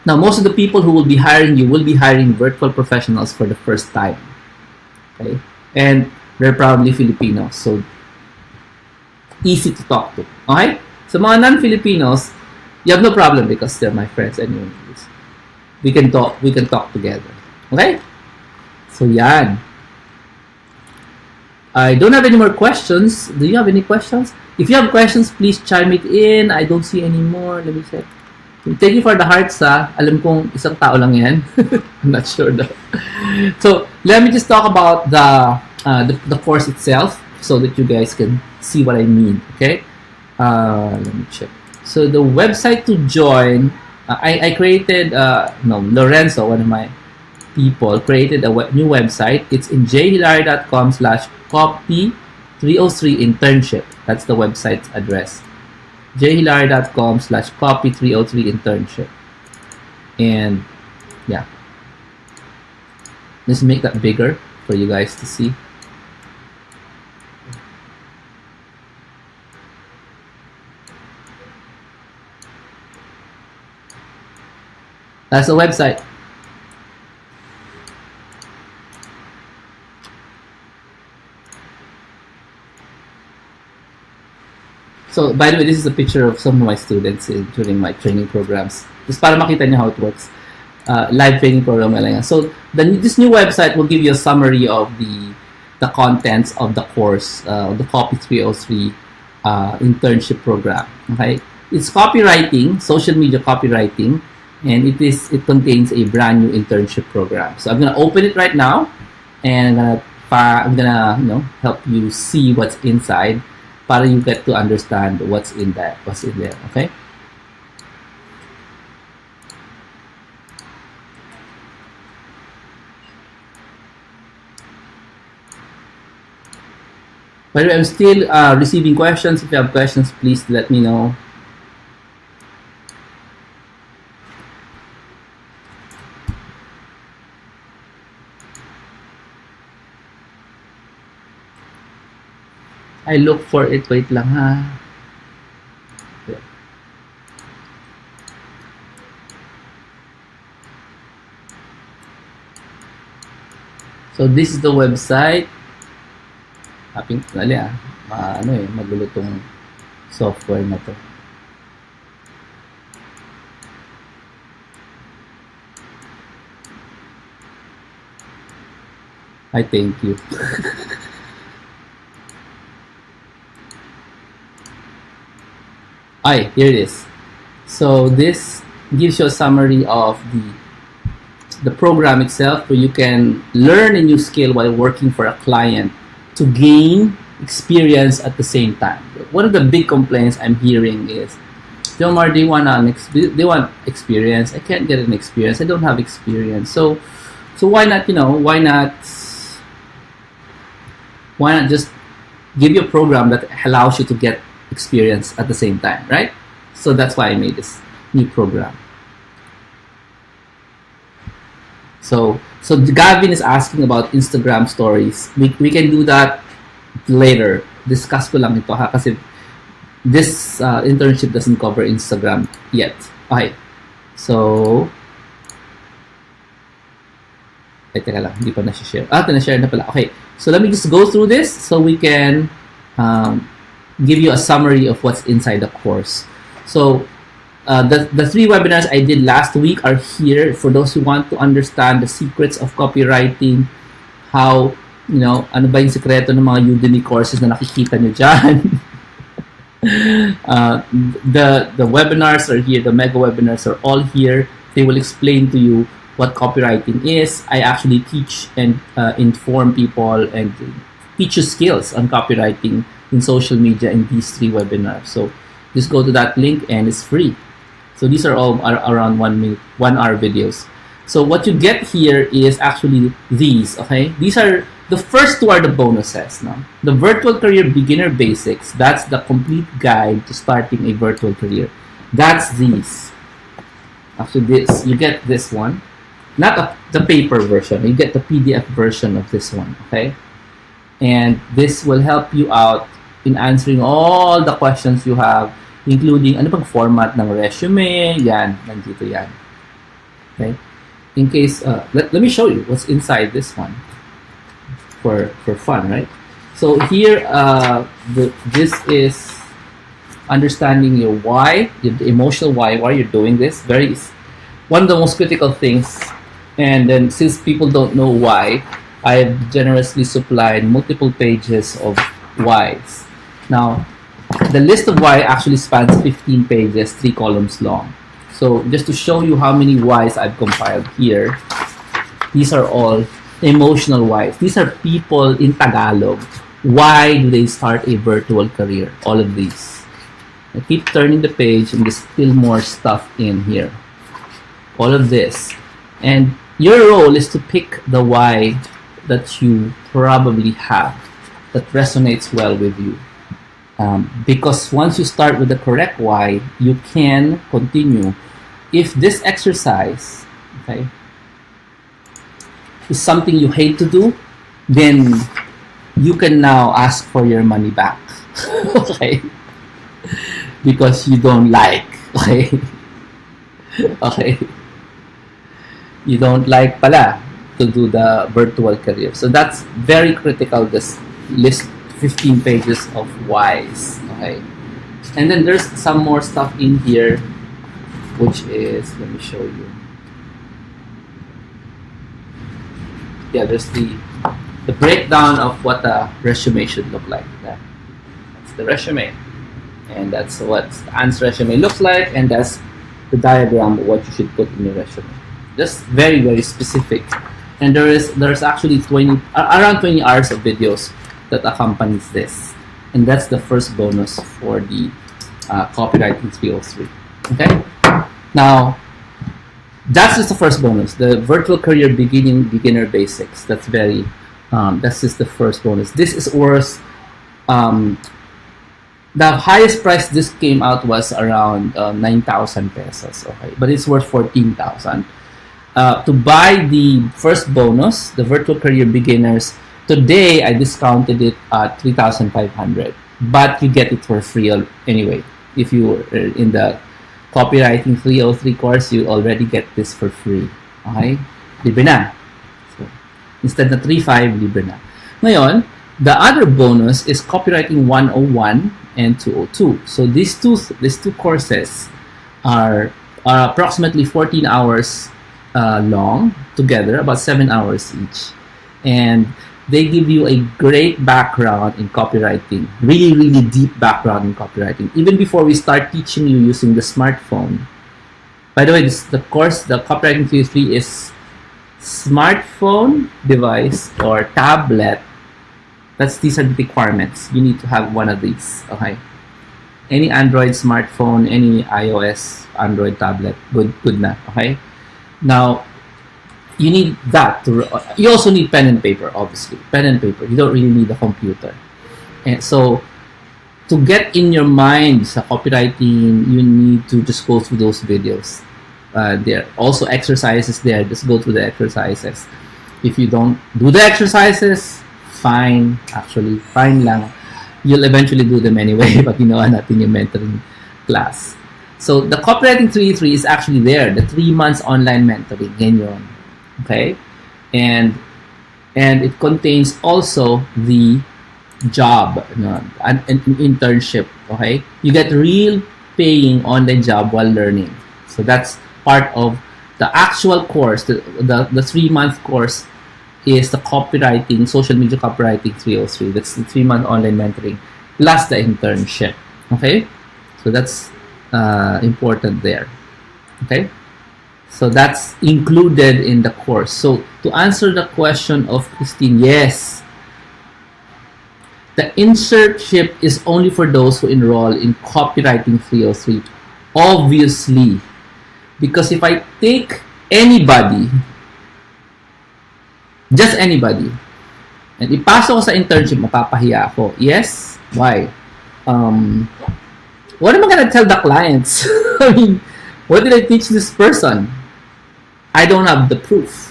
Now, most of the people who will be hiring you will be hiring virtual professionals for the first time. Okay? And they're probably Filipinos. So, easy to talk to. Okay? So, mga non-Filipinos, you have no problem because they're my friends anyway. We can talk together. Okay? So, yan. I don't have any more questions. Do you have any questions? If you have questions, please chime it in. I don't see any more. Let me check. Thank you for the hearts, ha. Alam kong isang tao lang yan. I'm not sure though. So, let me just talk about the course itself so that you guys can see what I mean, okay? Let me check. So, the website to join, I created, Lorenzo, one of my people, created a new website. It's in jhilario.com/copy303 internship. That's the website's address. jhilario.com/copy303 internship. And yeah, let's make that bigger for you guys to see. That's the website. So, by the way, this is a picture of some of my students during my training programs. Just para makita niyo how it works. Live training program lang yan. So, this new website will give you a summary of the contents of the course, the Copy303 internship program. Okay, it's copywriting, social media copywriting, and it contains a brand new internship program. So, I'm gonna open it right now, and I'm gonna help you see what's inside, para you get to understand what's in there, okay? By the way, I'm still receiving questions. If you have questions, please let me know. I look for it. Wait lang ha. So this is the website. Haping dali magulo tong software na to. I thank you. Here it is. So this gives you a summary of the program itself, where you can learn a new skill while working for a client to gain experience at the same time. One of the big complaints I'm hearing is, Jomar, they want experience. I can't get an experience. I don't have experience. So why not just give you a program that allows you to get experience at the same time, right? So that's why I made this new program. So Gavin is asking about Instagram stories. We can do that later. Discuss ko lang ito ha, kasi this internship doesn't cover Instagram yet. Okay. So teka lang, hindi pa na-share. Na-share na pala. Okay. So let me just go through this so we can give you a summary of what's inside the course. So the 3 webinars I did last week are here for those who want to understand the secrets of copywriting, how, ano ba yung sekreto ng mga Udemy courses na nakikita nyo dyan. The webinars are here, the mega webinars are all here. They will explain to you what copywriting is. I actually teach and inform people and teach you skills on copywriting in social media in these 3 webinars. So just go to that link and it's free. So these are all around 1 hour videos. So what you get here is actually these, okay? These are, the first 2 are the bonuses. No? The Virtual Career Beginner Basics, that's the complete guide to starting a virtual career. That's these. Actually, you get this one. Not the paper version, you get the PDF version of this one, okay? And this will help you out in answering all the questions you have, including ano pang format ng resume, yan, nandito yan. Okay? In case, let me show you what's inside this one for fun, right? So here, this is understanding your why, the emotional why you're doing this. One of the most critical things. And then since people don't know why, I've generously supplied multiple pages of whys. Now, the list of why actually spans 15 pages, 3 columns long. So just to show you how many whys I've compiled here, these are all emotional whys. These are people in Tagalog. Why do they start a virtual career? All of these. I keep turning the page and there's still more stuff in here. All of this. And your role is to pick the why that you probably have that resonates well with you. Because once you start with the correct why, you can continue. If this exercise, okay, is something you hate to do, then you can now ask for your money back. Okay? Because you don't like. Okay? Okay? You don't like pala to do the virtual career. So that's very critical, this list 15 pages of whys. Okay? And then there's some more stuff in here, which is, let me show you. Yeah, there's the breakdown of what a resume should look like. That's the resume. And that's what Anne's resume looks like, and that's the diagram of what you should put in your resume. Just very, very specific. And there's actually around 20 hours of videos that accompanies this. And that's the first bonus for the Copywriting 303. Okay? Now, that's just the first bonus. The virtual career beginner basics. That's just the first bonus. This is worth, the highest price this came out was around 9,000 pesos. Okay? But it's worth 14,000. To buy the first bonus, the virtual career beginners, today I discounted it at 3,500, but you get it for free anyway. If you were in the Copywriting 303 course, you already get this for free. Okay? Libre na. So, instead na 3,500, libre na. Ngayon, the other bonus is Copywriting 101 and 202. So these two courses are approximately 14 hours long together, about 7 hours each, and they give you a great background in copywriting, really, really deep background in copywriting, even before we start teaching you using the smartphone. By the way, the Copywriting 303 is smartphone device or tablet. These are the requirements. You need to have one of these. Okay, any Android smartphone, any iOS Android tablet, good na. Okay. Now, you need that. You also need pen and paper, obviously. Pen and paper. You don't really need a computer. And so, to get in your mind sa copywriting, you need to just go through those videos. There are also exercises there. Just go through the exercises. If you don't do the exercises, fine. Actually, fine lang. You'll eventually do them anyway pag ginawa natin yung mentoring class. So, the Copywriting 303 is actually there. The 3 months online mentoring. Yan yun. Okay? And it contains also the job, an internship. Okay? You get real paying online job while learning. So, that's part of the actual course. The 3-month course is the copywriting, social media copywriting 303. That's the 3-month online mentoring plus the internship. Okay? So, that's important there. Okay? So that's included in the course. So to answer the question of Christine, yes, the internship is only for those who enroll in Copywriting 303. Obviously, because if I take anybody, just anybody, and ipasok ko sa internship, mapapahiya ako. Yes? Why? What am I gonna tell the clients? I mean, what did I teach this person? I don't have the proof.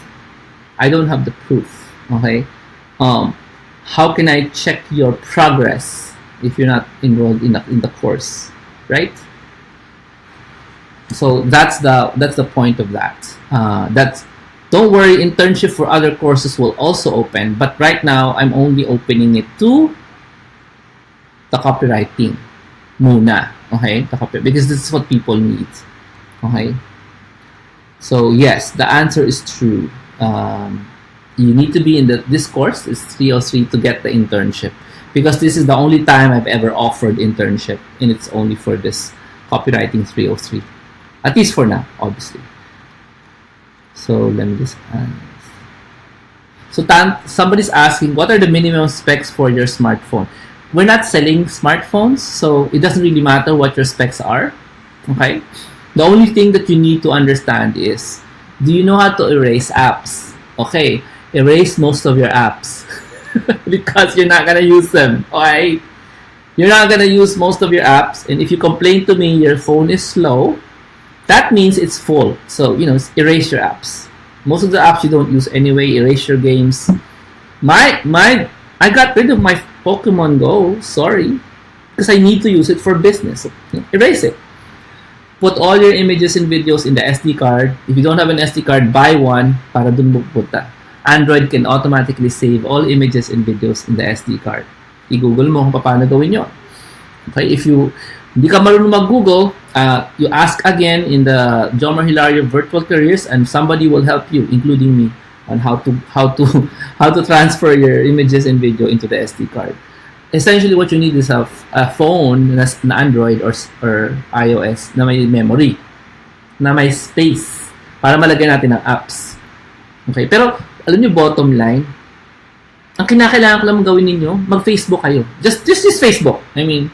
Okay? How can I check your progress if you're not enrolled in the course, right? So that's the point of that. Don't worry, internship for other courses will also open, but right now I'm only opening it to the copywriting muna. Okay? Because this is what people need. Okay? So yes, the answer is true. You need to be in this course is 303 to get the internship. because this is the only time I've ever offered internship, and it's only for this copywriting 303. At least for now, obviously. So let me just so somebody's asking, what are the minimum specs for your smartphone? We're not selling smartphones, so it doesn't really matter what your specs are. Okay? The only thing that you need to understand is, do you know how to erase apps? Okay, erase most of your apps because you're not gonna use them. Okay? You're not gonna use most of your apps, and if you complain to me your phone is slow, that means it's full. So, erase your apps. Most of the apps you don't use anyway. Erase your games. I got rid of my Pokemon Go. Sorry, because I need to use it for business. So, erase it. Put all your images and videos in the SD card. If you don't have an SD card, buy one para dun pupunta. Android can automatically save all images and videos in the SD card. I-Google mo kung paano gawin yun. Okay, if you hindi ka marunong mag-Google, you ask again in the Jomar Hilario Virtual Careers, and somebody will help you, including me, on how to transfer your images and video into the SD card. Essentially, what you need is a phone na Android or iOS na may memory, na may space para malagyan natin ng apps. Okay, pero alam niyo, bottom line, ang kinakailangan ko lang gawin ninyo, mag-Facebook kayo. Just use Facebook. I mean,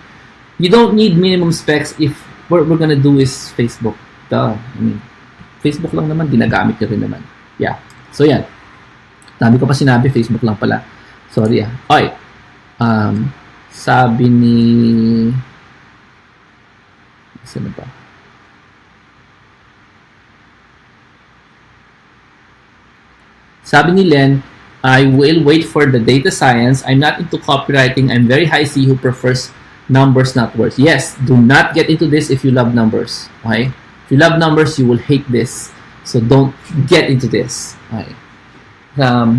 you don't need minimum specs if what we're gonna do is Facebook. Duh. I mean, Facebook lang naman, ginagamit nyo rin naman. Yeah. So, yan. Dami ko pa sinabi, Facebook lang pala. Sorry, Okay. Sabi ni... Saan ba? Sabi ni Len, I will wait for the data science. I'm not into copywriting. I'm very high C who prefers numbers, not words. Yes, do not get into this if you love numbers. Okay? If you love numbers, you will hate this. So don't get into this. Okay?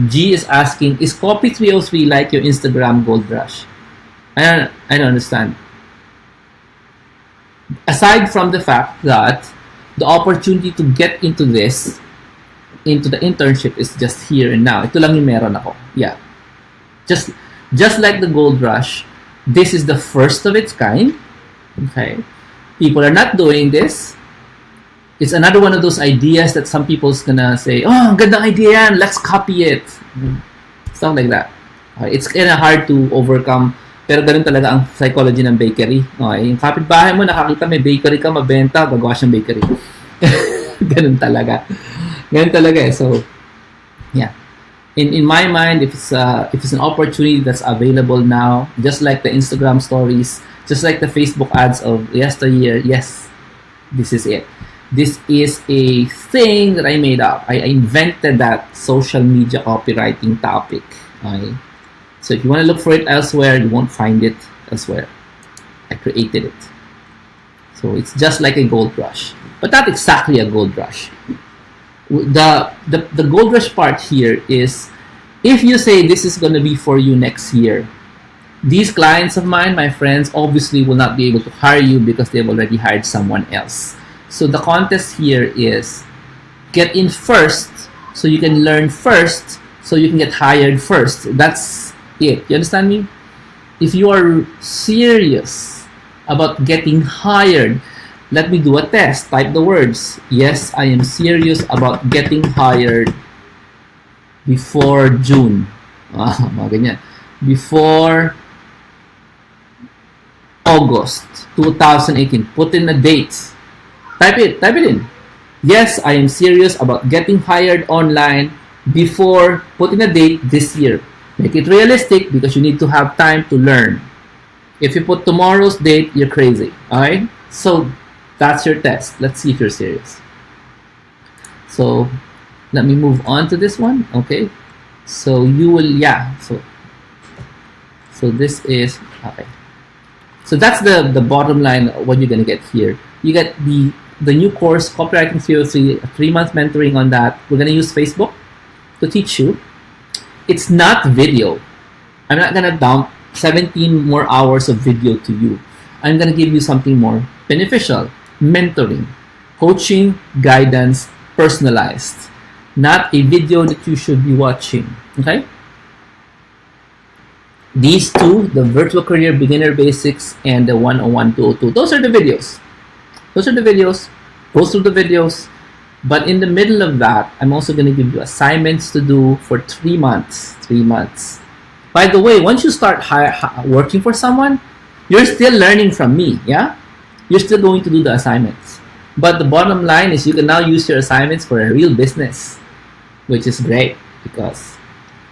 G is asking, is Copy 303 like your Instagram gold rush? I don't understand. Aside from the fact that the opportunity to get into this, into the internship, is just here and now. Ito lang yung meron ako. Yeah. Just like the gold rush, this is the first of its kind. Okay? People are not doing this. It's another one of those ideas that some people's gonna say, oh, gandang idea yan, let's copy it. Stuff like that. It's kind of hard to overcome, pero ganun talaga ang psychology ng bakery. Okay? Yung kapitbahay mo, nakakita may bakery ka, mabenta, gagawa siyang bakery. Ganun talaga. Ganun talaga eh. So, yeah. In my mind, if it's an opportunity that's available now, just like the Instagram stories, just like the Facebook ads of yesteryear, yes, this is it. This is a thing that I made up. I invented that social media copywriting topic. Okay? So if you want to look for it elsewhere, you won't find it elsewhere. I created it. So it's just like a gold rush, but not exactly a gold rush. The gold rush part here is, if you say this is going to be for you next year, these clients of mine, my friends, obviously will not be able to hire you because they've already hired someone else. So the contest here is get in first so you can learn first so you can get hired first. That's it. You understand me? If you are serious about getting hired, let me do a test. Type the words. Yes, I am serious about getting hired before June. Mga ganyan. Before August 2018. Put in a date. Type it in. Yes, I am serious about getting hired online before, put in a date, this year. Make it realistic because you need to have time to learn. If you put tomorrow's date, you're crazy. Alright? So that's your test. Let's see if you're serious. So let me move on to this one. Okay. So you will, yeah. So this is, okay. So that's the bottom line of what you're going to get here. You get the new course, Copywriting 303, a 3-month mentoring on that. We're going to use Facebook to teach you. It's not video. I'm not going to dump 17 more hours of video to you. I'm going to give you something more beneficial. Mentoring, coaching, guidance, personalized. Not a video that you should be watching. Okay? These two, the Virtual Career Beginner Basics and the 101 202, those are the videos. Those are the videos. Go through the videos. But in the middle of that, I'm also going to give you assignments to do for 3 months. 3 months. By the way, once you start working for someone, you're still learning from me, yeah? You're still going to do the assignments. But the bottom line is you can now use your assignments for a real business, which is great because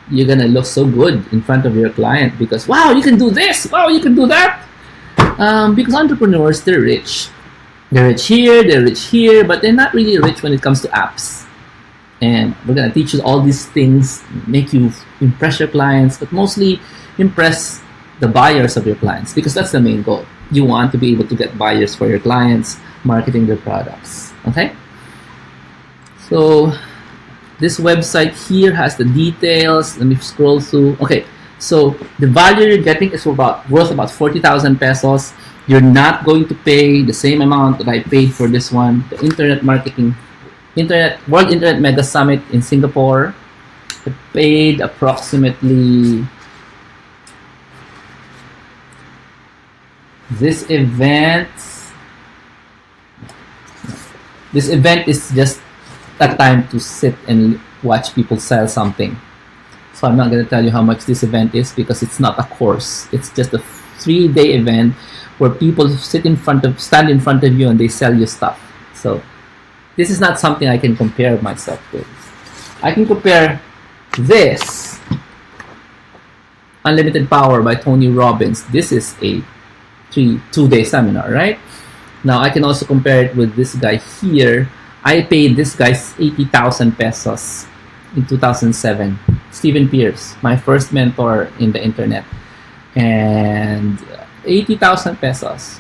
you're going to look so good in front of your client because, wow, you can do this. Wow, you can do that. Because entrepreneurs, they're rich. They're rich here, but they're not really rich when it comes to apps. And we're going to teach you all these things, make you impress your clients, but mostly impress the buyers of your clients because that's the main goal. You want to be able to get buyers for your clients, marketing their products. Okay? So this website here has the details. Let me scroll through. Okay, so the value you're getting is worth about 40,000 pesos. You're not going to pay the same amount that I paid for this one. The World Internet Mega Summit in Singapore. I paid approximately. This event is just a time to sit and watch people sell something. So I'm not going to tell you how much this event is because it's not a course. It's just a 3-day event where people stand in front of you and they sell you stuff. So this is not something I can compare myself with. I can compare this Unlimited Power by Tony Robbins. This is a 2-day seminar, right? Now I can also compare it with this guy here. I paid this guy 80,000 pesos in 2007. Stephen Pierce, my first mentor in the internet. And 80,000 pesos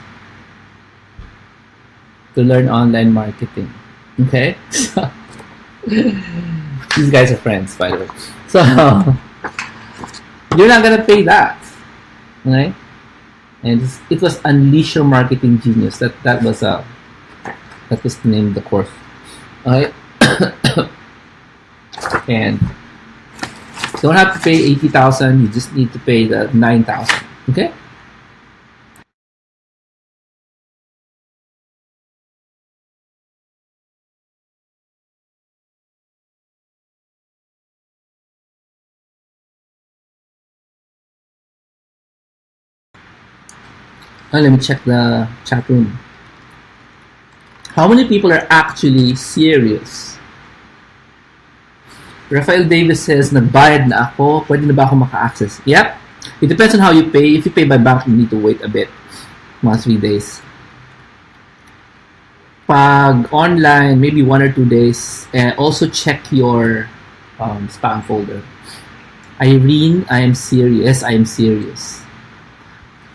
to learn online marketing. Okay? These guys are friends, by the way. So, you're not gonna pay that. Okay? And it was Unleash Your Marketing Genius. That was the name of the course. Okay? And you don't have to pay 80,000, you just need to pay the 9,000. Okay? Let me check the chat room. How many people are actually serious? Rafael Davis says, nagbayad na ako, pwede na ba ako maka-access? Yep. It depends on how you pay. If you pay by bank, you need to wait a bit. Mga 3 days. Pag online, maybe 1 or 2 days. And also check your spam folder. Irene, I am serious. I am serious.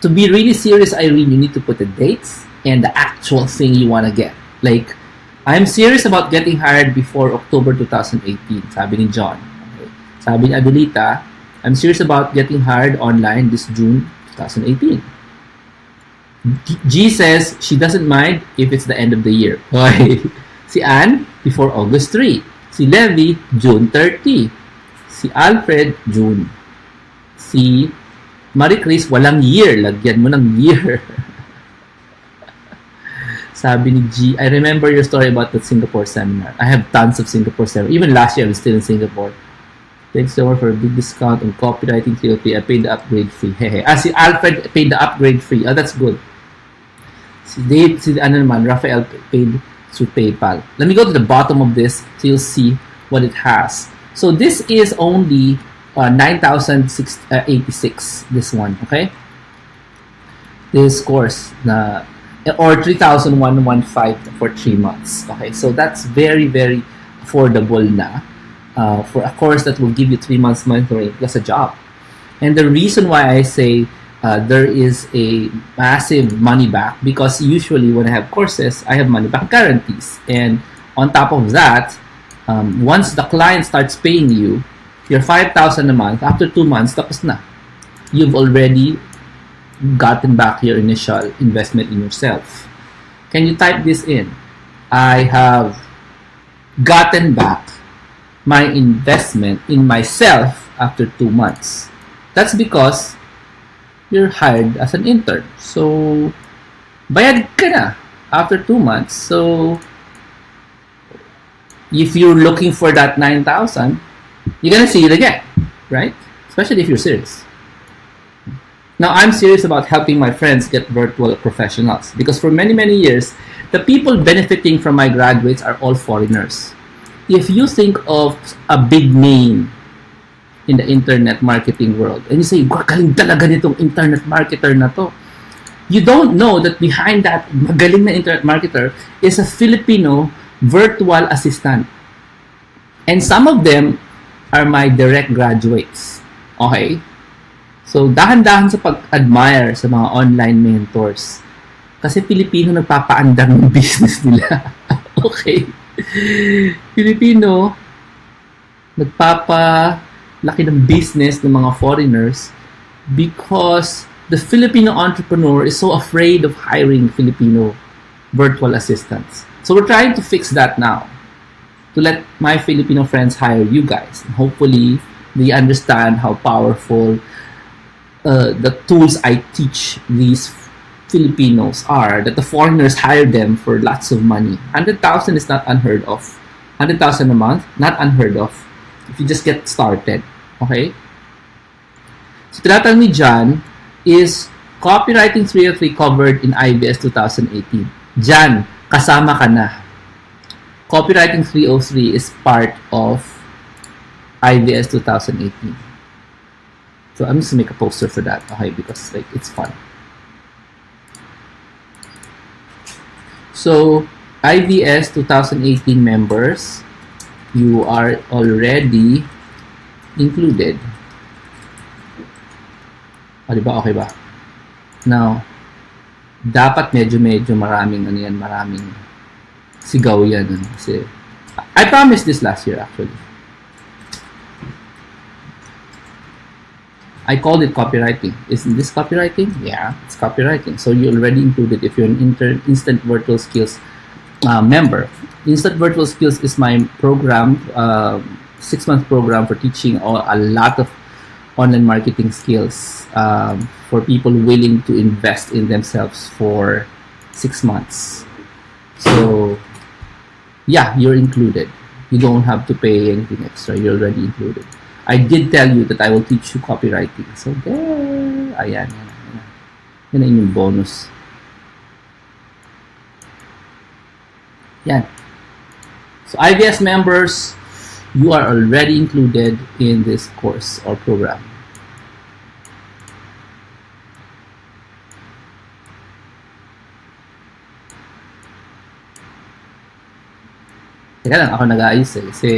To be really serious, Irene, you need to put the dates and the actual thing you want to get. Like, I'm serious about getting hired before October 2018, sabi ni John. Okay. Sabi ni Adelita, I'm serious about getting hired online this June 2018. G says she doesn't mind if it's the end of the year. Okay. Si Anne, before August 3. Si Levi, June 30. Si Alfred, June. Si Marie Chris, walang year. Lagyan mo ng year. Sabi ni G, I remember your story about the Singapore seminar. I have tons of Singapore seminars. Even last year, I was still in Singapore. Thanks, Jomar, for a big discount on copywriting 303. I paid the upgrade fee. Hehe. Si Alfred paid the upgrade fee. Oh, that's good. Si Dave, Rafael paid through PayPal. Let me go to the bottom of this so you'll see what it has. So this is only 9,086, this one, okay? This course na or 3,115 for 3 months. Okay, so that's very, very affordable na for a course that will give you 3 months mentoring plus a job. And the reason why I say there is a massive money back, because usually when I have courses, I have money back guarantees. And on top of that, once the client starts paying you, your 5,000 a month, after 2 months, tapos na. You've already gotten back your initial investment in yourself. Can you type this in? I have gotten back my investment in myself after 2 months. That's because you're hired as an intern. So, bayad ka na after 2 months. So, if you're looking for that 9,000, you're gonna see it again, right? Especially if you're serious. Now, I'm serious about helping my friends get virtual professionals because for many, many years, the people benefiting from my graduates are all foreigners. If you think of a big name in the internet marketing world and you say, galing talaga nitong internet marketer na to, you don't know that behind that magaling na internet marketer is a Filipino virtual assistant. And some of them are my direct graduates. Okay? So, dahan-dahan sa pag-admire sa mga online mentors. Kasi Pilipino nagpapaandar ng business nila. Okay? Pilipino nagpapalaki ng business ng mga foreigners because the Filipino entrepreneur is so afraid of hiring Filipino virtual assistants. So we're trying to fix that now to let my Filipino friends hire you guys. And hopefully, they understand how powerful the tools I teach these Filipinos are, that the foreigners hire them for lots of money. 100,000 is not unheard of. 100,000 a month, not unheard of. If you just get started. Okay? So, tinatanong ni John is Copywriting 303 covered in IBS 2018. John, kasama ka na. Copywriting 303 is part of IBS 2018. So I'm just gonna make a poster for that, okay? Because like it's fun. So IBS 2018 members, you are already included. O, diba? Okay ba? Now, dapat medyo maraming sigaw yan. Kasi I promised this last year actually. I called it copywriting. Isn't this copywriting? Yeah, it's copywriting. So you already included if you're an Instant Virtual Skills member. Instant Virtual Skills is my program, 6-month program for teaching a lot of online marketing skills for people willing to invest in themselves for 6 months. So yeah, you're included. You don't have to pay anything extra. You're already included. I did tell you that I will teach you copywriting. So there, ayan. Yan na yung bonus. Yan. So IBS members, you are already included in this course or program. Teka lang, ako nag-aayos eh. Kasi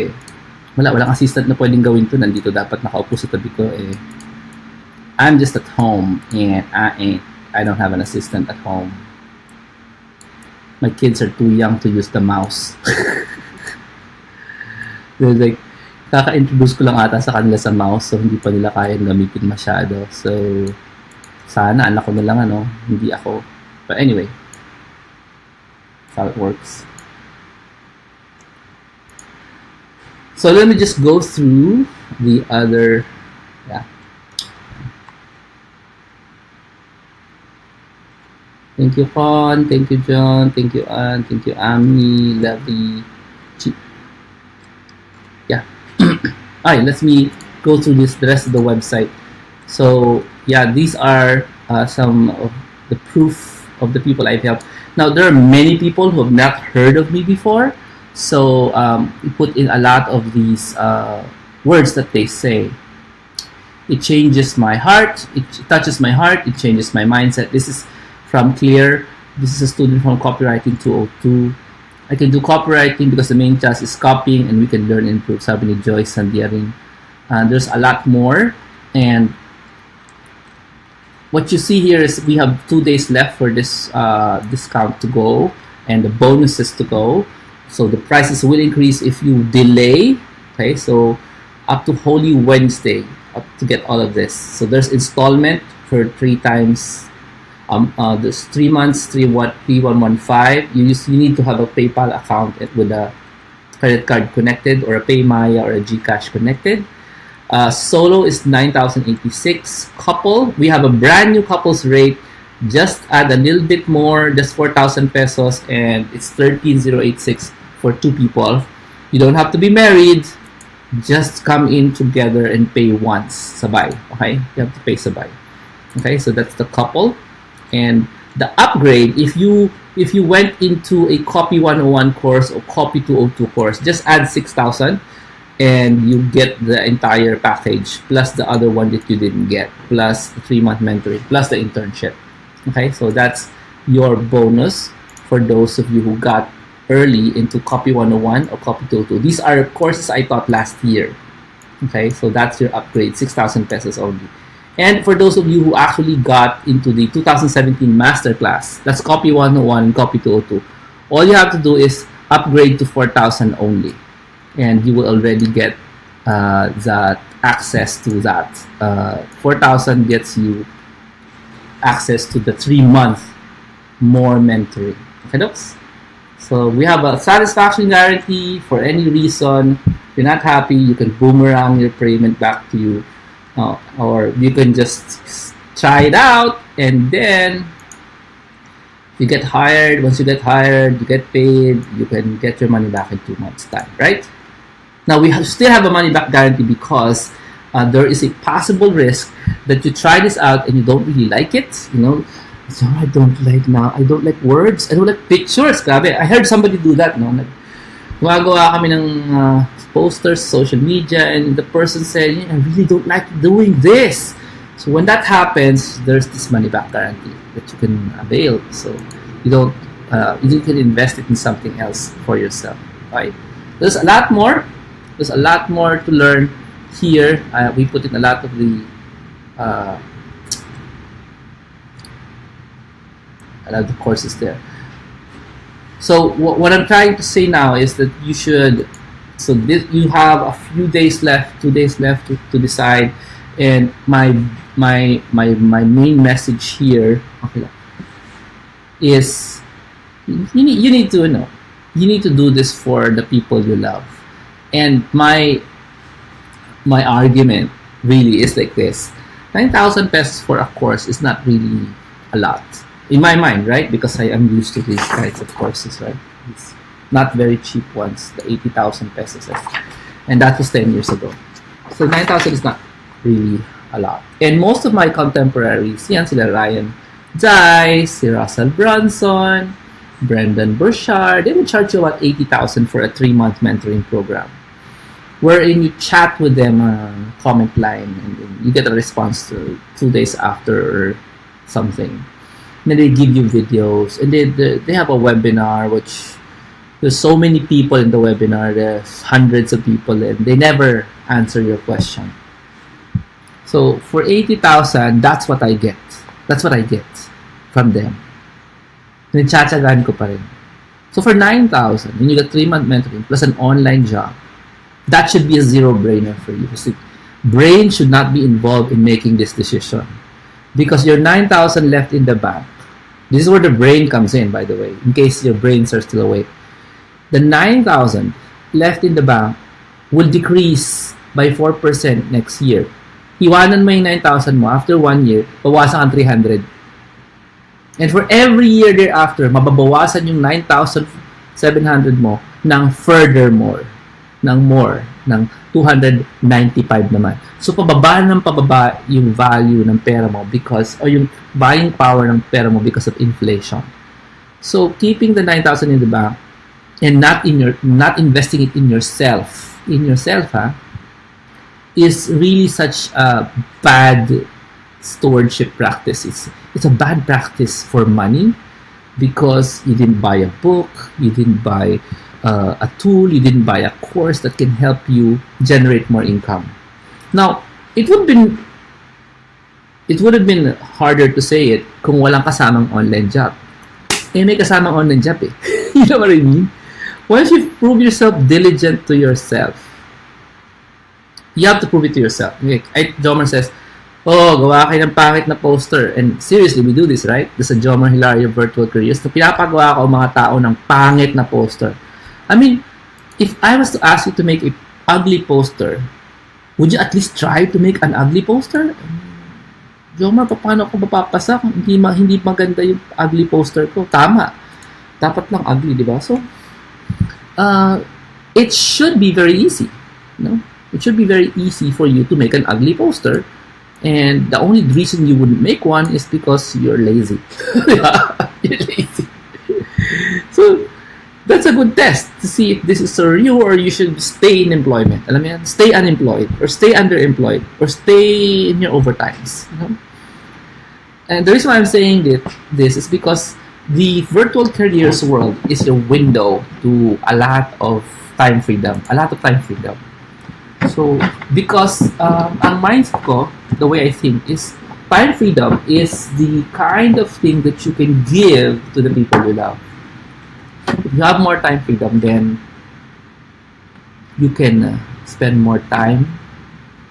walang assistant na pwedeng gawin to. Nandito dapat nakaupo sa tabi ko eh. I'm just at home and I don't have an assistant at home. My kids are too young to use the mouse. They're like, kaka-introduce ko lang ata sa kanila sa mouse, so hindi pa nila kayang gamitin masyado. So, sana anak ko na lang hindi ako. But anyway, that's how it works. So let me just go through the other, yeah. Thank you, Con. Thank you, John. Thank you, Ann. Thank you, Ami. Lovely. Yeah. Alright, let me go through the rest of the website. So yeah, these are some of the proof of the people I've helped. Now, there are many people who have not heard of me before. So we put in a lot of these words that they say. It changes my heart. It touches my heart. It changes my mindset. This is from Clear. This is a student from Copywriting 202. I can do copywriting because the main task is copying and we can learn and improve. Sabi ni Joyce Sandiaring. There's a lot more. And what you see here is we have 2 days left for this discount to go and the bonuses to go. So the prices will increase if you delay. Okay, so up to Holy Wednesday to get all of this. So there's installment for 3 times. There's 3 months, 3115. You need to have a PayPal account with a credit card connected or a PayMaya or a GCash connected. Solo is 9,086. Couple, we have a brand new couples rate. Just add a little bit more, just 4,000 pesos, and it's 13,086 for 2 people. You don't have to be married. Just come in together and pay once. Sabay. Okay? You have to pay sabay. Okay? So that's the couple. And the upgrade, if you went into a Copy 101 course or Copy 202 course, just add 6,000 and you get the entire package plus the other one that you didn't get, plus the 3-month mentoring, plus the internship. Okay, so that's your bonus for those of you who got early into Copy 101 or Copy 202. These are courses I taught last year. Okay, so that's your upgrade, 6,000 pesos only. And for those of you who actually got into the 2017 masterclass, that's Copy 101 and Copy 202, all you have to do is upgrade to 4,000 only. And you will already get that access to that. 4,000 gets you access to the 3-month more mentoring. Okay, folks? So we have a satisfaction guarantee. For any reason, if you're not happy, you can boomerang your payment back to you. Or you can just try it out, and then you get hired. Once you get hired, you get paid, you can get your money back in 2 months' time, right? Now, we still have a money-back guarantee because there is a possible risk that you try this out and you don't really like it. You know, so I don't like words. I don't like pictures. Grabe. I heard somebody do that. No? Gumagawa kami ng posters, social media, and the person said, I really don't like doing this. So when that happens, there's this money-back guarantee that you can avail. So you can invest it in something else for yourself. Right? There's a lot more. There's a lot more to learn here. We put in a lot of the courses there. So what I'm trying to say now is that you should. So you have a few days left, 2 days left to decide. And my main message here, is you need to know. You need to do this for the people you love. And my argument really is like this: 9,000 pesos for a course is not really a lot in my mind, right? Because I am used to these kinds of courses, right? It's not very cheap ones, the 80,000 pesos, and that was 10 years ago. So 9,000 is not really a lot. And most of my contemporaries, yan sila Ryan Dice, si Russell Brunson, Brendan Burchard, they would charge you about 80,000 for a 3-month mentoring program, wherein you chat with them on comment line and you get a response 2 days after or something. And then they give you videos, and they have a webinar, which there's so many people in the webinar, there's hundreds of people, and they never answer your question. So for 80,000, that's what I get. That's what I get from them. Nagtsatsagaan ko pa rin. So for 9,000, when you get 3-month mentoring plus an online job, that should be a zero-brainer for you. Brain should not be involved in making this decision. Because your 9,000 left in the bank, this is where the brain comes in, by the way, in case your brains are still awake. The 9,000 left in the bank will decrease by 4% next year. Iwanan mo yung 9,000 mo, after 1 year, bawasan ang 300. And for every year thereafter, mababawasan yung 9,700 mo ng furthermore, ng 295 naman. So, pababa yung value ng pera mo or yung buying power ng pera mo because of inflation. So, keeping the 9,000 in the bank and not investing it in yourself, is really such a bad stewardship practice. It's a bad practice for money because you didn't buy a book, you didn't buy a tool, you didn't buy a course that can help you generate more income. Now, it would have been harder to say it kung walang kasamang online job. May kasamang online job eh. You know what I mean? Once you prove yourself diligent to yourself, you have to prove it to yourself. Jomar says, gawa kayo ng pangit na poster. And seriously, we do this, right? This is a Jomar Hilario Virtual Careers. Pinapagawa ko ang mga tao ng pangit na poster. I mean, if I was to ask you to make a ugly poster, Would you at least try to make an ugly poster? Jomar, paano ako mapapasa kung hindi maganda yung ugly poster ko? Tama. Dapat lang ugly, di ba? So, it should be very easy. No? It should be very easy for you to make an ugly poster. And the only reason you wouldn't make one is because you're lazy. You're lazy. So, that's a good test to see if this is for you or you should stay in employment. Alam mo yan? Stay unemployed or stay underemployed or stay in your overtimes. You know? And the reason why I'm saying this is because the virtual careers world is a window to a lot of time freedom. So, because ang mindset ko, the way I think is time freedom is the kind of thing that you can give to the people you love. If you have more time freedom, then you can spend more time,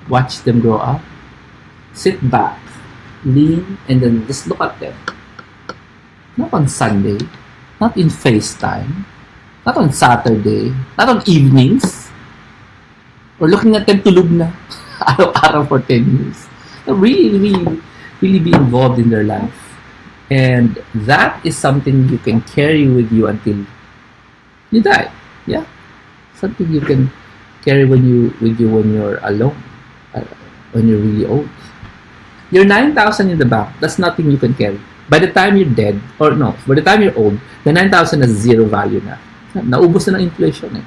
watch them grow up, sit back, lean, and then just look at them. Not on Sunday, not in FaceTime, not on Saturday, not on evenings, or looking at them tulog na araw-araw for 10 years. Really be involved in their life. And that is something you can carry with you until you die. Yeah, something you can carry with you when you're alone, when you're really old. Your 9,000 in the bank, that's nothing you can carry. By the time you're dead, or no, by the time you're old, the 9,000 has zero value na. Naubos na ng inflation eh.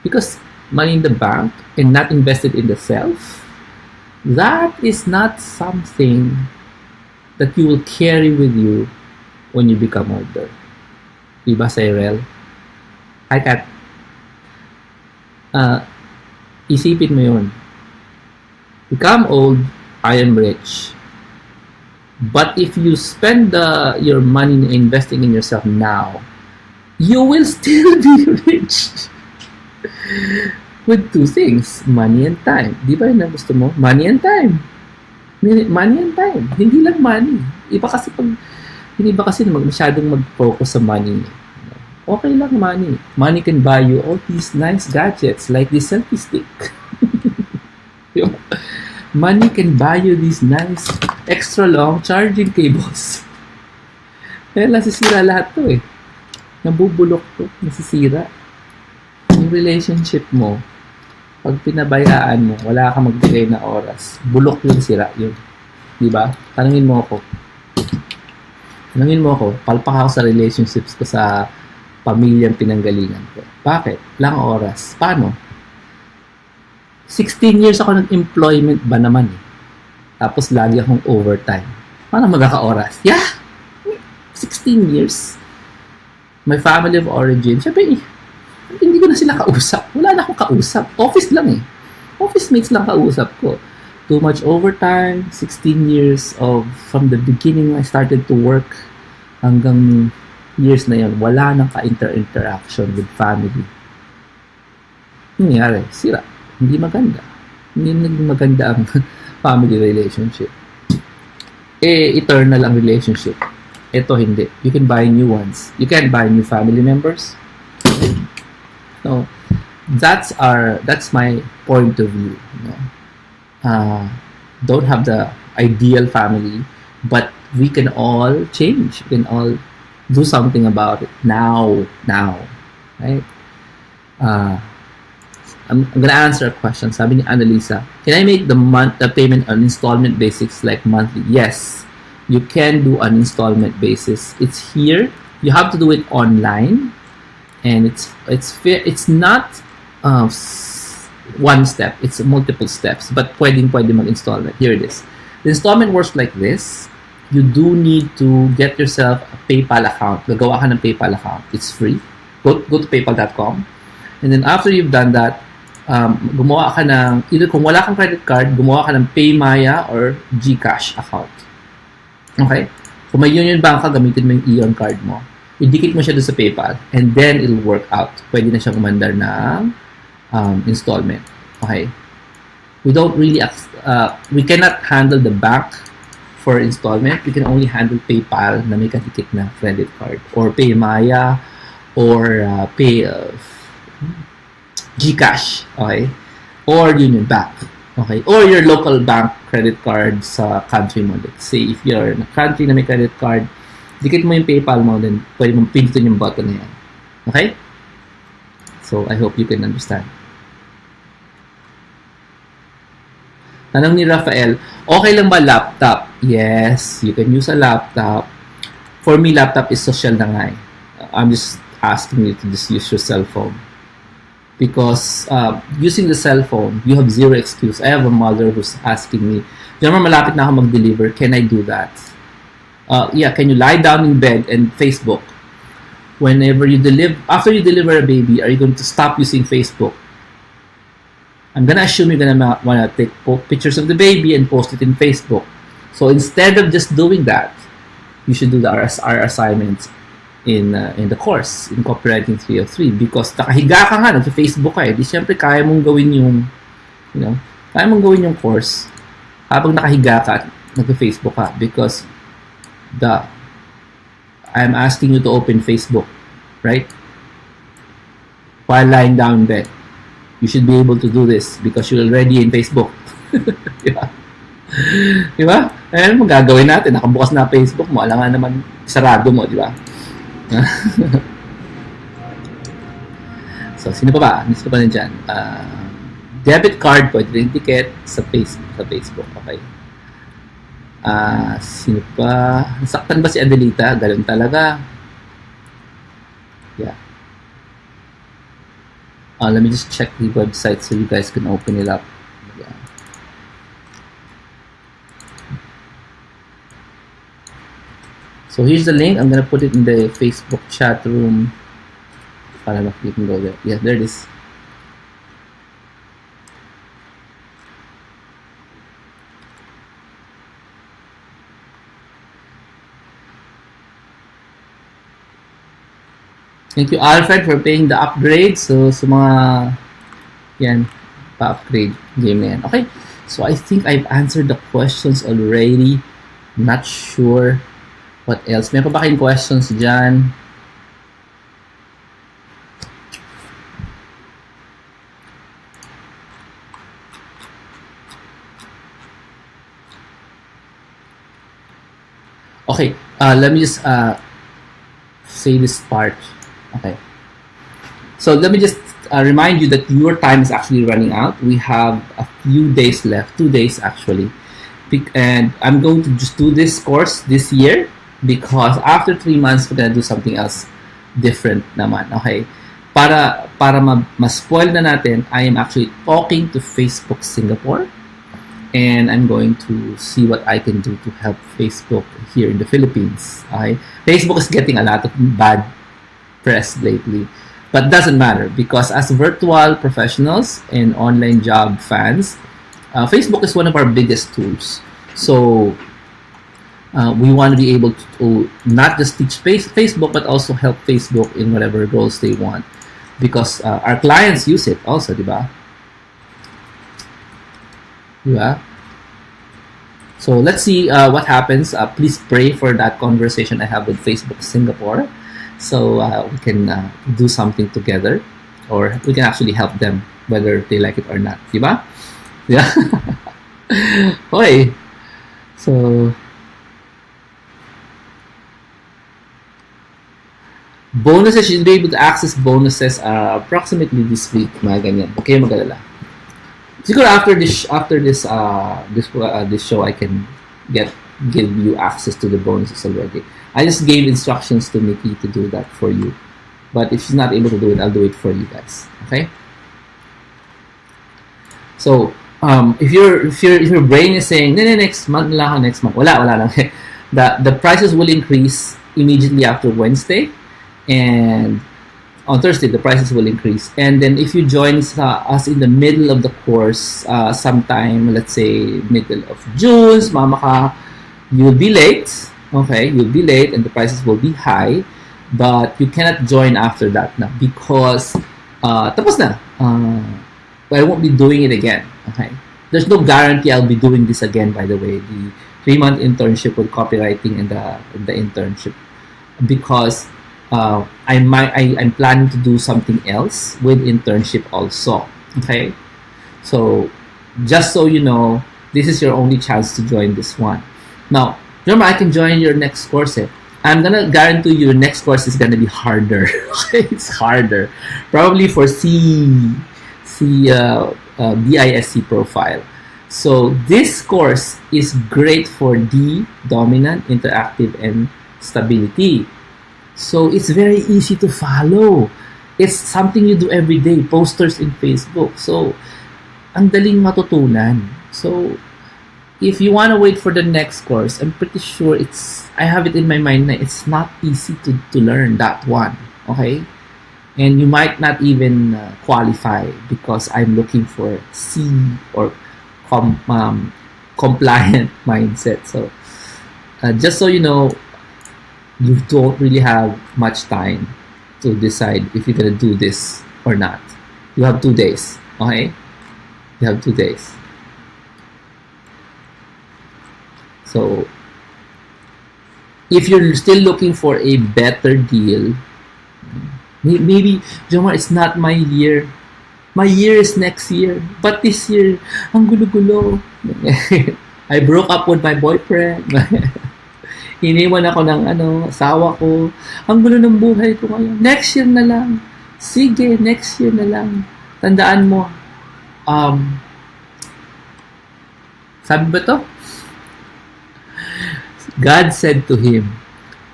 Because money in the bank and not invested in the self, that is not something that you will carry with you when you become older. Diba, Cyril? Hi, Kat. Isipin mo yun. Become old, I am rich. But if you spend your money investing in yourself now, you will still be rich. With two things, money and time. Di ba yun ang gusto mo? Money and time. Money and time. Hindi lang money. Iba kasi masyadong mag-focus sa money. Okay lang money. Money can buy you all these nice gadgets like this selfie stick. Money can buy you these nice extra long charging cables. Kaya nasisira lahat to eh. Nabubulok to. Nasisira. Yung relationship mo, pag pinabayaan mo, wala ka magbigay na oras. Bulok yung sira yun. Diba? Tanungin mo ako, palpak ako sa relationships ko sa pamilyang pinanggalingan ko. Bakit? Lang oras. Paano? 16 years ako nag-employment ba naman eh. Tapos lagi akong overtime. Paano magkaka-oras? Yeah! 16 years. My family of origin, syempre, hindi ko na sila kausap. Wala na akong kausap. Office lang eh. Office mates lang kausap ko. Too much overtime, 16 years from the beginning I started to work hanggang years na yun, wala nang ka-interaction with family. Nangyari, sira. Hindi maganda. Hindi naging maganda ang family relationship. Eternal ang relationship. Ito hindi. You can buy new ones. You can buy new family members. So, that's my point of view. You know? Don't have the ideal family, but we can all change. We can all do something about it now, right? I'm gonna answer a question. Sabi ni Annalisa, can I make the payment on installment basis like monthly? Yes, you can do an installment basis. It's here. You have to do it online. And it's not one step, it's multiple steps, but pwede mag-installment. Here it is. The installment works like this. You do need to get yourself a PayPal account. Gagawa ka ng PayPal account. It's free. Go to paypal.com. And then after you've done that, gumawa ka ng, either kung wala kang credit card, gumawa ka ng Paymaya or GCash account. Okay? Kung may Union Bank ka, gamitin mo yung Ion card mo. Idikit mo siya doon sa PayPal and then it'll work out. Pwede na siyang umandar ng installment. Okay? We don't really, we cannot handle the bank for installment. We can only handle PayPal na may kadikit na credit card or Paymaya or GCash. Okay? or Union Bank. Okay? Or your local bank credit card sa country mo. Let's say, if you're in a country na may credit card, dikit mo yung PayPal mo, then pwede mong pindutin yung button na yan. Okay? So, I hope you can understand. Tanong ni Rafael, okay lang ba laptop? Yes, you can use a laptop. For me, laptop is social na nga eh. I'm just asking you to just use your cell phone. Because using the cell phone, you have zero excuse. I have a mother who's asking me, Jomar, malapit na ako mag-deliver. Can I do that? Yeah, can you lie down in bed and Facebook? Whenever you after you deliver a baby, are you going to stop using Facebook? I'm gonna assume you're gonna wanna take pictures of the baby and post it in Facebook. So instead of just doing that, you should do our assignments in the course in Copywriting 303, because nakahiga ka nga, nag-Facebook ka eh. Di syempre kaya mong gawin yung, kaya mong gawin yung course habang nakahiga ka at nag-Facebook ka, because I'm asking you to open Facebook, right? While lying down in bed. You should be able to do this because you're already in Facebook. Diba? Diba? Ayan mo gagawin natin. Nakabukas na Facebook mo. Alam nga naman, sarado mo, diba? So, sino pa ba? Sino pa rin dyan? Debit card, pwede rin ticket sa Facebook. Okay. Sino pa? Nasaktan ba si Adelita? Galon talaga. Yeah. Let me just check the website so you guys can open it up. Yeah. So here's the link. I'm gonna put it in the Facebook chat room. Para you can go there. Yeah, there it is. Thank you, Alfred, for paying the upgrade. So, sa mga yan, pa-upgrade game na yan. Okay. So, I think I've answered the questions already. Not sure what else. May pa ba kayong questions dyan? Okay. Let me just say this part. Okay. So let me just remind you that your time is actually running out. We have a few days left, 2 days actually. And I'm going to just do this course this year because after 3 months, we're gonna do something else different naman. Okay. Para ma-spoil na natin, I am actually talking to Facebook Singapore. And I'm going to see what I can do to help Facebook here in the Philippines. Okay. Facebook is getting a lot of bad press lately, but doesn't matter because as virtual professionals and online job fans, Facebook is one of our biggest tools. So we want to be able to not just teach Facebook, but also help Facebook in whatever goals they want, because our clients use it also, diba? Diba? So let's see what happens. Please pray for that conversation I have with Facebook Singapore. So we can do something together, or we can actually help them whether they like it or not, diba? Yeah. Okay. So bonuses, you'll be able to access bonuses approximately this week, mga ganyan. Okay, mag-alala. Siguro after this show, I can give you access to the bonuses already. I just gave instructions to Nikki to do that for you. But if she's not able to do it, I'll do it for you guys. Okay? So, if your brain is saying, next month lang, next month. Wala lang. The prices will increase immediately after Wednesday. And on Thursday, the prices will increase. And then if you join us in the middle of the course, sometime, let's say, middle of June, mama ka, you'll be late. Okay, you'll be late and the prices will be high, but you cannot join after that na because tapos na. I won't be doing it again. Okay, there's no guarantee I'll be doing this again. By the way, the 3-month internship with copywriting and the internship, because I'm planning to do something else with internship also. Okay, So just so you know, this is your only chance to join this one. Now, remember, I can join your next course. I'm gonna guarantee you your next course is gonna be harder. It's harder, probably for BISC profile. So this course is great for D, dominant, interactive, and stability. So it's very easy to follow. It's something you do every day, posters in Facebook. So ang daling matutunan. So if you want to wait for the next course, I'm pretty sure I have it in my mind that it's not easy to learn that one. Okay? And you might not even qualify because I'm looking for C or compliant mindset. So just so you know, you don't really have much time to decide if you're gonna do this or not. You have 2 days. Okay? You have 2 days. So if you're still looking for a better deal, maybe, Jomar, it's not my year. My year is next year. But this year, ang gulo-gulo. I broke up with my boyfriend. Iniwan ako ng asawa ko. Ang gulo ng buhay ko ngayon. Next year na lang. Sige, next year na lang. Tandaan mo, sabi ba to? God said to him,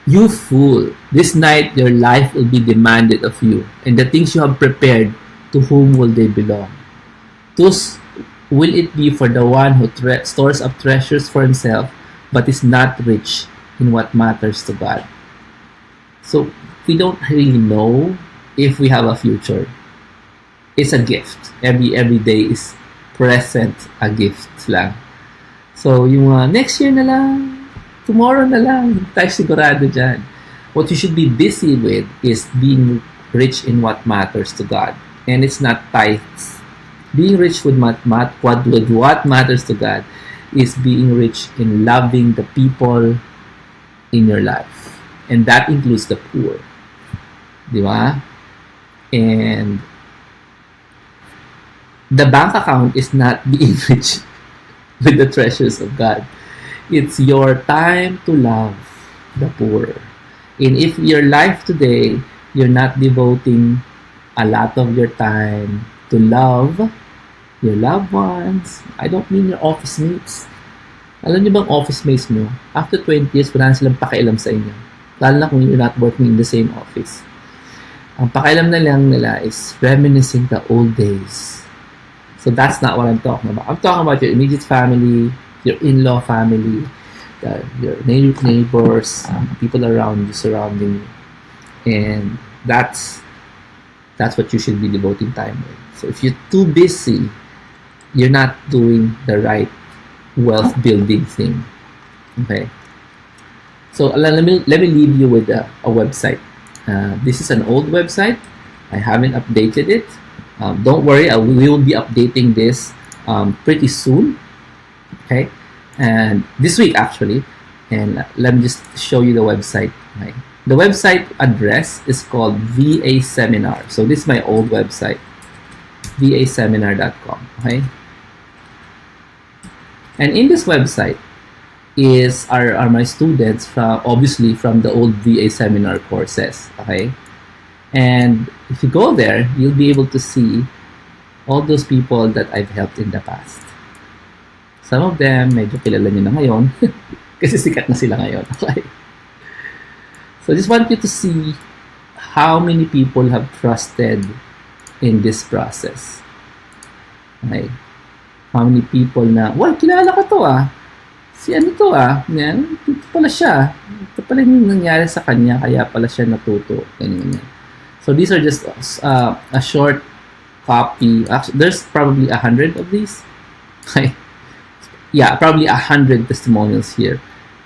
"You fool, this night your life will be demanded of you, and the things you have prepared, to whom will they belong? Thus will it be for the one who stores up treasures for himself, but is not rich in what matters to God." So we don't really know if we have a future. It's a gift. Every day is present a gift lang. So yung next year na lang, tomorrow na lang, hindi tayo sigurado dyan. What you should be busy with is being rich in what matters to God. And it's not tithes. Being rich with what matters to God is being rich in loving the people in your life. And that includes the poor. Di ba? And the bank account is not being rich with the treasures of God. It's your time to love the poor. And if your life today, you're not devoting a lot of your time to love your loved ones, I don't mean your office mates. Alam niyo bang office mates mo, after 20 years, wala na silang pakialam sa inyo. Lalo na kung you're not working in the same office. Ang pakialam na lang nila is reminiscing the old days. So that's not what I'm talking about. I'm talking about your immediate family, your in-law family, your neighbors, people around you, surrounding you. And that's what you should be devoting time with. So if you're too busy, you're not doing the right wealth building thing. Okay? So let me leave you with a website. This is an old website. I haven't updated it. Don't worry, we will be updating this pretty soon. Okay, and this week actually. And let me just show you the website. Okay? The website address is called VA Seminar. So this is my old website, vaseminar.com. Okay, and in this website are my students obviously from the old VA Seminar courses. Okay. And if you go there, you'll be able to see all those people that I've helped in the past. Some of them, medyo kilala nyo na ngayon kasi sikat na sila ngayon. Okay? So I just want you to see how many people have trusted in this process. Okay? How many people na, well, kilala ko to Si ano to Yan, ito pala siya. Ito pala yung nangyari sa kanya, kaya pala siya natuto. Ganyan. So these are just a short copy. Actually, there's probably 100 of these. Yeah, probably 100 testimonials here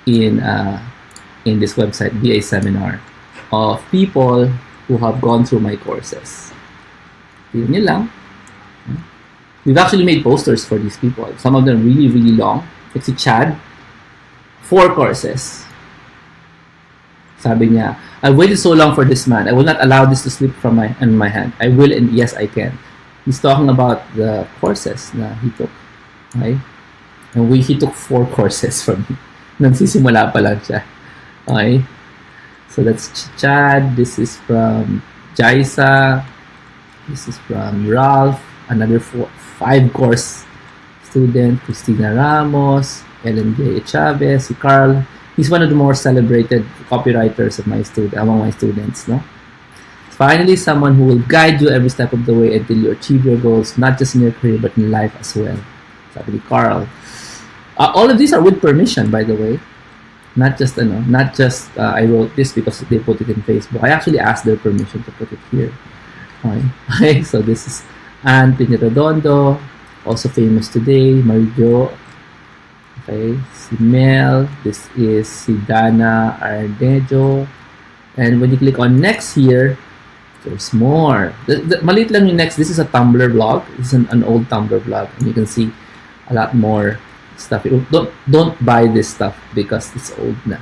in this website, VA Seminar, of people who have gone through my courses. Yun lang. We've actually made posters for these people. Some of them really, really long. Like si Chad, 4 courses. Sabi niya, "I waited so long for this man. I will not allow this to slip from my hand. I will, and yes, I can." He's talking about the courses na he took. Okay? And he took 4 courses from me. Nagsisimula pa lang siya. Okay? So that's Chad. This is from Jaisa. This is from Ralph. Another 5 course student. Christina Ramos. Ellen J. Chavez. Si Carl. He's one of the more celebrated copywriters of among my students. No? Finally, someone who will guide you every step of the way until you achieve your goals, not just in your career, but in life as well. Sabi ni Carl. All of these are with permission, by the way. Not just I wrote this because they put it in Facebook. I actually asked their permission to put it here. Okay, so this is Anne Piniradondo, also famous today. Marijo. Okay, si Mel. This is si Dana Arnejo. And when you click on next here, there's more. Maliit lang yung next. This is a Tumblr blog. This is an old Tumblr blog, and you can see a lot more stuff. Don't buy this stuff because it's old na.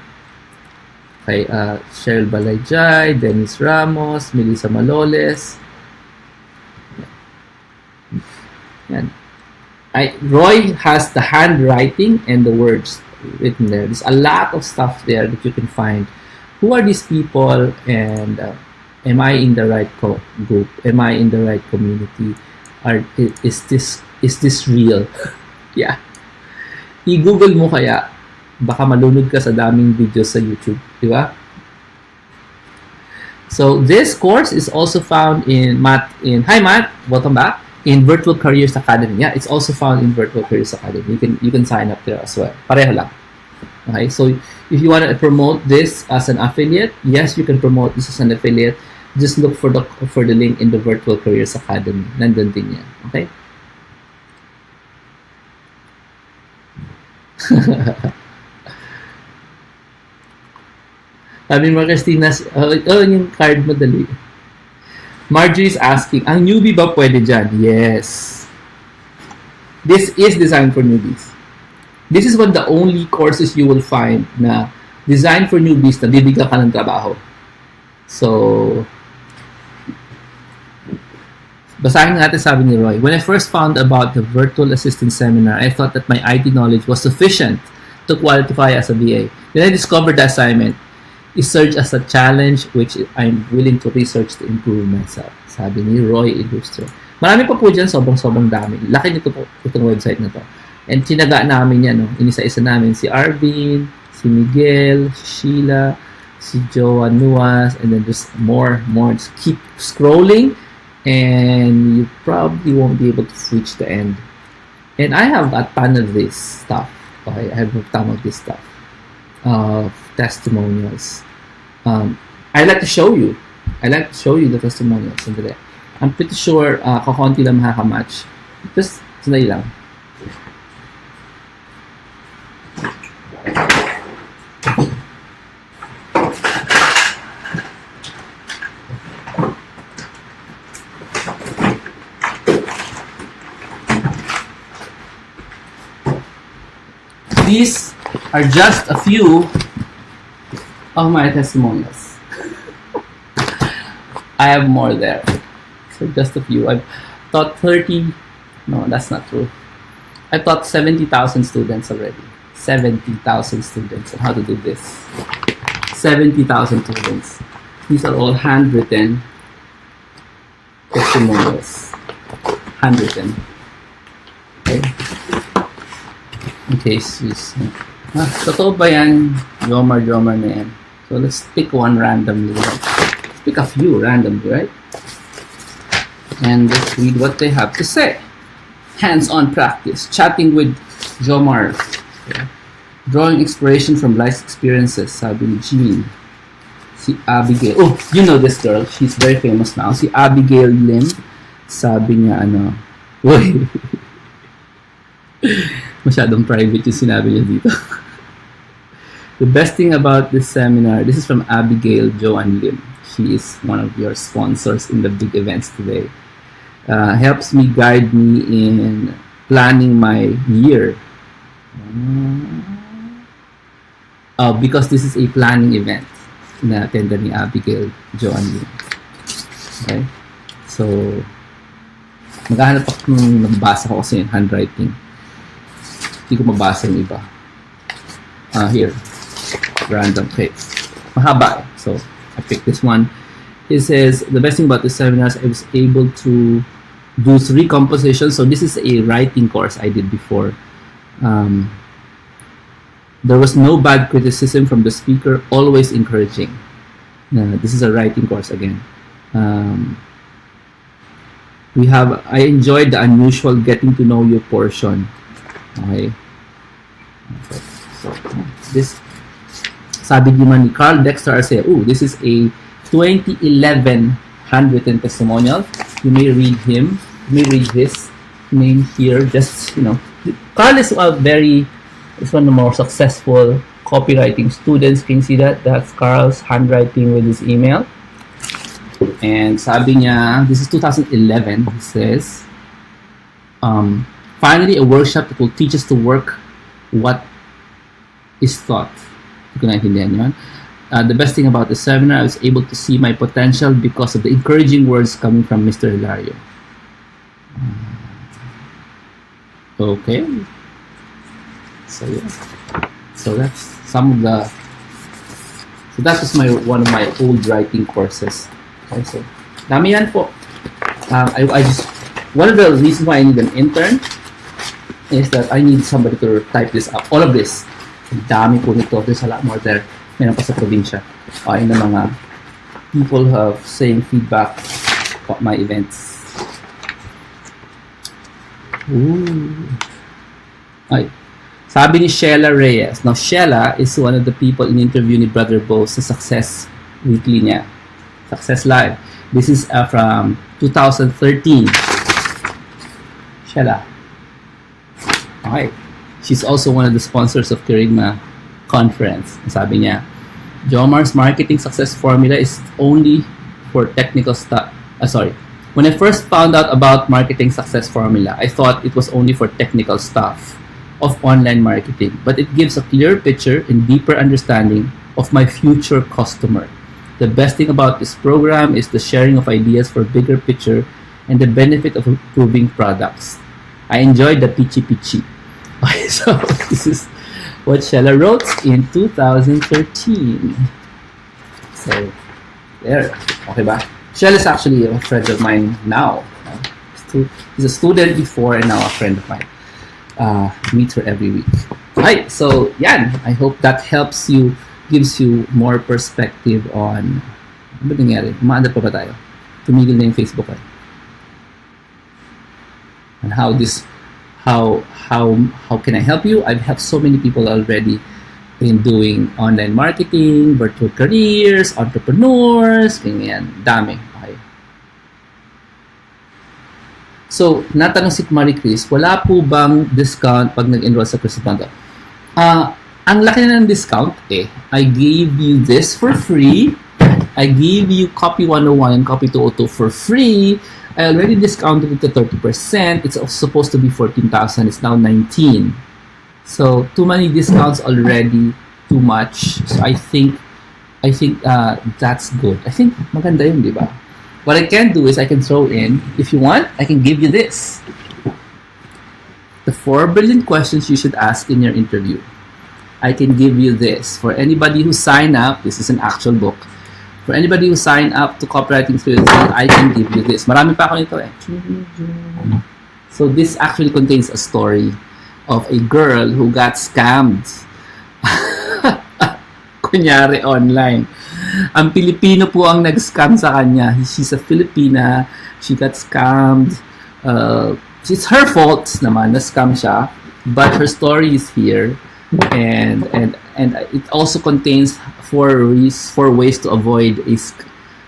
Okay, Cheryl Balayjay, Dennis Ramos, Melissa Maloles. Yan. Roy has the handwriting and the words written there. There's a lot of stuff there that you can find. Who are these people, and am I in the right group? Am I in the right community? Is this real? Yeah. I-Google mo kaya, baka malunod ka sa daming videos sa YouTube, di ba? So this course is also found in Hi Matt, welcome back. In Virtual Careers Academy. Yeah, it's also found in Virtual Careers Academy. You can sign up there as well. Pareho lang. Okay, so if you want to promote this as an affiliate, yes, you can promote this as an affiliate. Just look for the link in the Virtual Careers Academy. Nandun din yan. Okay? Sabi mo, Christina, yung card mo dali. Marjorie is asking, ang newbie ba pwede dyan? Yes. This is designed for newbies. This is one of the only courses you will find na designed for newbies na bibigyan ka ng trabaho. So, basahin natin sabi ni Roy. When I first found about the virtual assistant seminar, I thought that my IT knowledge was sufficient to qualify as a VA. Then I discovered the assignment is searched as a challenge which I'm willing to research to improve myself. Sabi ni Roy Illustre. Marami pa po dyan, sobrang dami. Laki nito po, itong website na to. And tinaga namin yan, no? Inisa-isa namin si Arvin, si Miguel, si Sheila, si Joan Nuas, and then there's more. Just keep scrolling, and you probably won't be able to reach the end. And I have a ton of this stuff. Okay? I have a ton of this stuff. Testimonials. I like to show you. The testimonials. Sandali. I'm pretty sure kakonti lang makakamatch. Just sandali lang. These are just a few of my testimonials. I have more there. So just a few. I've taught 30. No, that's not true. I taught 70,000 students already. 70,000 students on how to do this. 70,000 students. These are all handwritten testimonials. Handwritten. Okay. Okay, sis. Totoo ba yan? Jomar na yan. So let's pick one randomly. Let's pick a few randomly, right? And let's read what they have to say. Hands-on practice. Chatting with Jomar. Okay. Drawing inspiration from life's experiences. Sabi ni Jean. Si Abigail. Oh, you know this girl. She's very famous now. Si Abigail Lim. Sabi niya, Uy. Masyadong private yung sinabi niya dito. The best thing about this seminar, this is from Abigail Joanne Lim. She is one of your sponsors in the big events today. Helps me guide me in planning my year. Because this is a planning event na attended ni Abigail Joanne Lim. Okay? So, Maghahanap ako nung nagbasa ko kasi yung handwriting. Hindi ko mabasa yung iba. Here. Random. Okay. Mahaba. So, I picked this one. It says, the best thing about this seminars, I was able to do 3 compositions. So, this is a writing course I did before. There was no bad criticism from the speaker, always encouraging. This is a writing course again. I enjoyed the unusual getting to know you portion. Okay. So this, sabi naman ni Carl Dexter say, this is a 2011 handwritten testimonial. You may read him. You may read his name here. Just, Carl is one of the more successful copywriting students. Can you see that? That's Carl's handwriting with his email. And sabi niya, this is 2011, he says, finally a workshop that will teach us to work what is thought. Hindi ko naintindihan yun. The best thing about the seminar, I was able to see my potential because of the encouraging words coming from Mr. Hilario. Okay. So yeah. So that's some of the. So that was one of my old writing courses. Okay, so dami yan po. I just, one of the reasons why I need an intern is that I need somebody to type this up. All of this. Dami po nito. There's a lot more there. Meron pa sa probinsya. Yung mga people have saying feedback about my events. Ay. Sabi ni Sheila Reyes. Now, Sheila is one of the people in interview ni Brother Bo sa Success Weekly niya. Success Live. This is from 2013. Sheila. Okay. She's also one of the sponsors of Kerygma Conference. Sabi niya, Jomar's marketing success formula is only for technical stuff. When I first found out about marketing success formula, I thought it was only for technical stuff of online marketing, but it gives a clear picture and deeper understanding of my future customer. The best thing about this program is the sharing of ideas for bigger picture and the benefit of improving products. I enjoyed the pichi-pichi. So this is what Sheila wrote in 2013. So there. Okay ba? Sheila is actually a friend of mine now. He's a student before and now a friend of mine. Meet her every week. Right, so yan. I hope that helps you, gives you more perspective on ano ba nangyari? Umaandar pa ba tayo? Tumigil na yung Facebook eh. And how can I help you? I've helped so many people already in doing online marketing, virtual careers, entrepreneurs, ganyan. Dami. Okay. So, natanong si Marie Chris, wala po bang discount pag nag-enroll sa Crisibando? Ang laki na ng discount eh. I gave you this for free. I gave you Copy 101 and Copy 202 for free. I already discounted it to 30%. It's supposed to be 14,000. It's now 19. So, too many discounts already. Too much. So, I think that's good. I think maganda yun, di ba? What I can do is I can throw in, if you want, I can give you this. The 4 brilliant questions you should ask in your interview. I can give you this. For anybody who sign up, this is an actual book. For anybody who sign up to Copywriting 303, I can give you this. Marami pa ako nito eh. So this actually contains a story of a girl who got scammed. Kunyari online. Ang Pilipino po ang nag-scam sa kanya. She's a Filipina. She got scammed. It's her fault naman. Na-scam siya. But her story is here. And it also contains 4 ways to avoid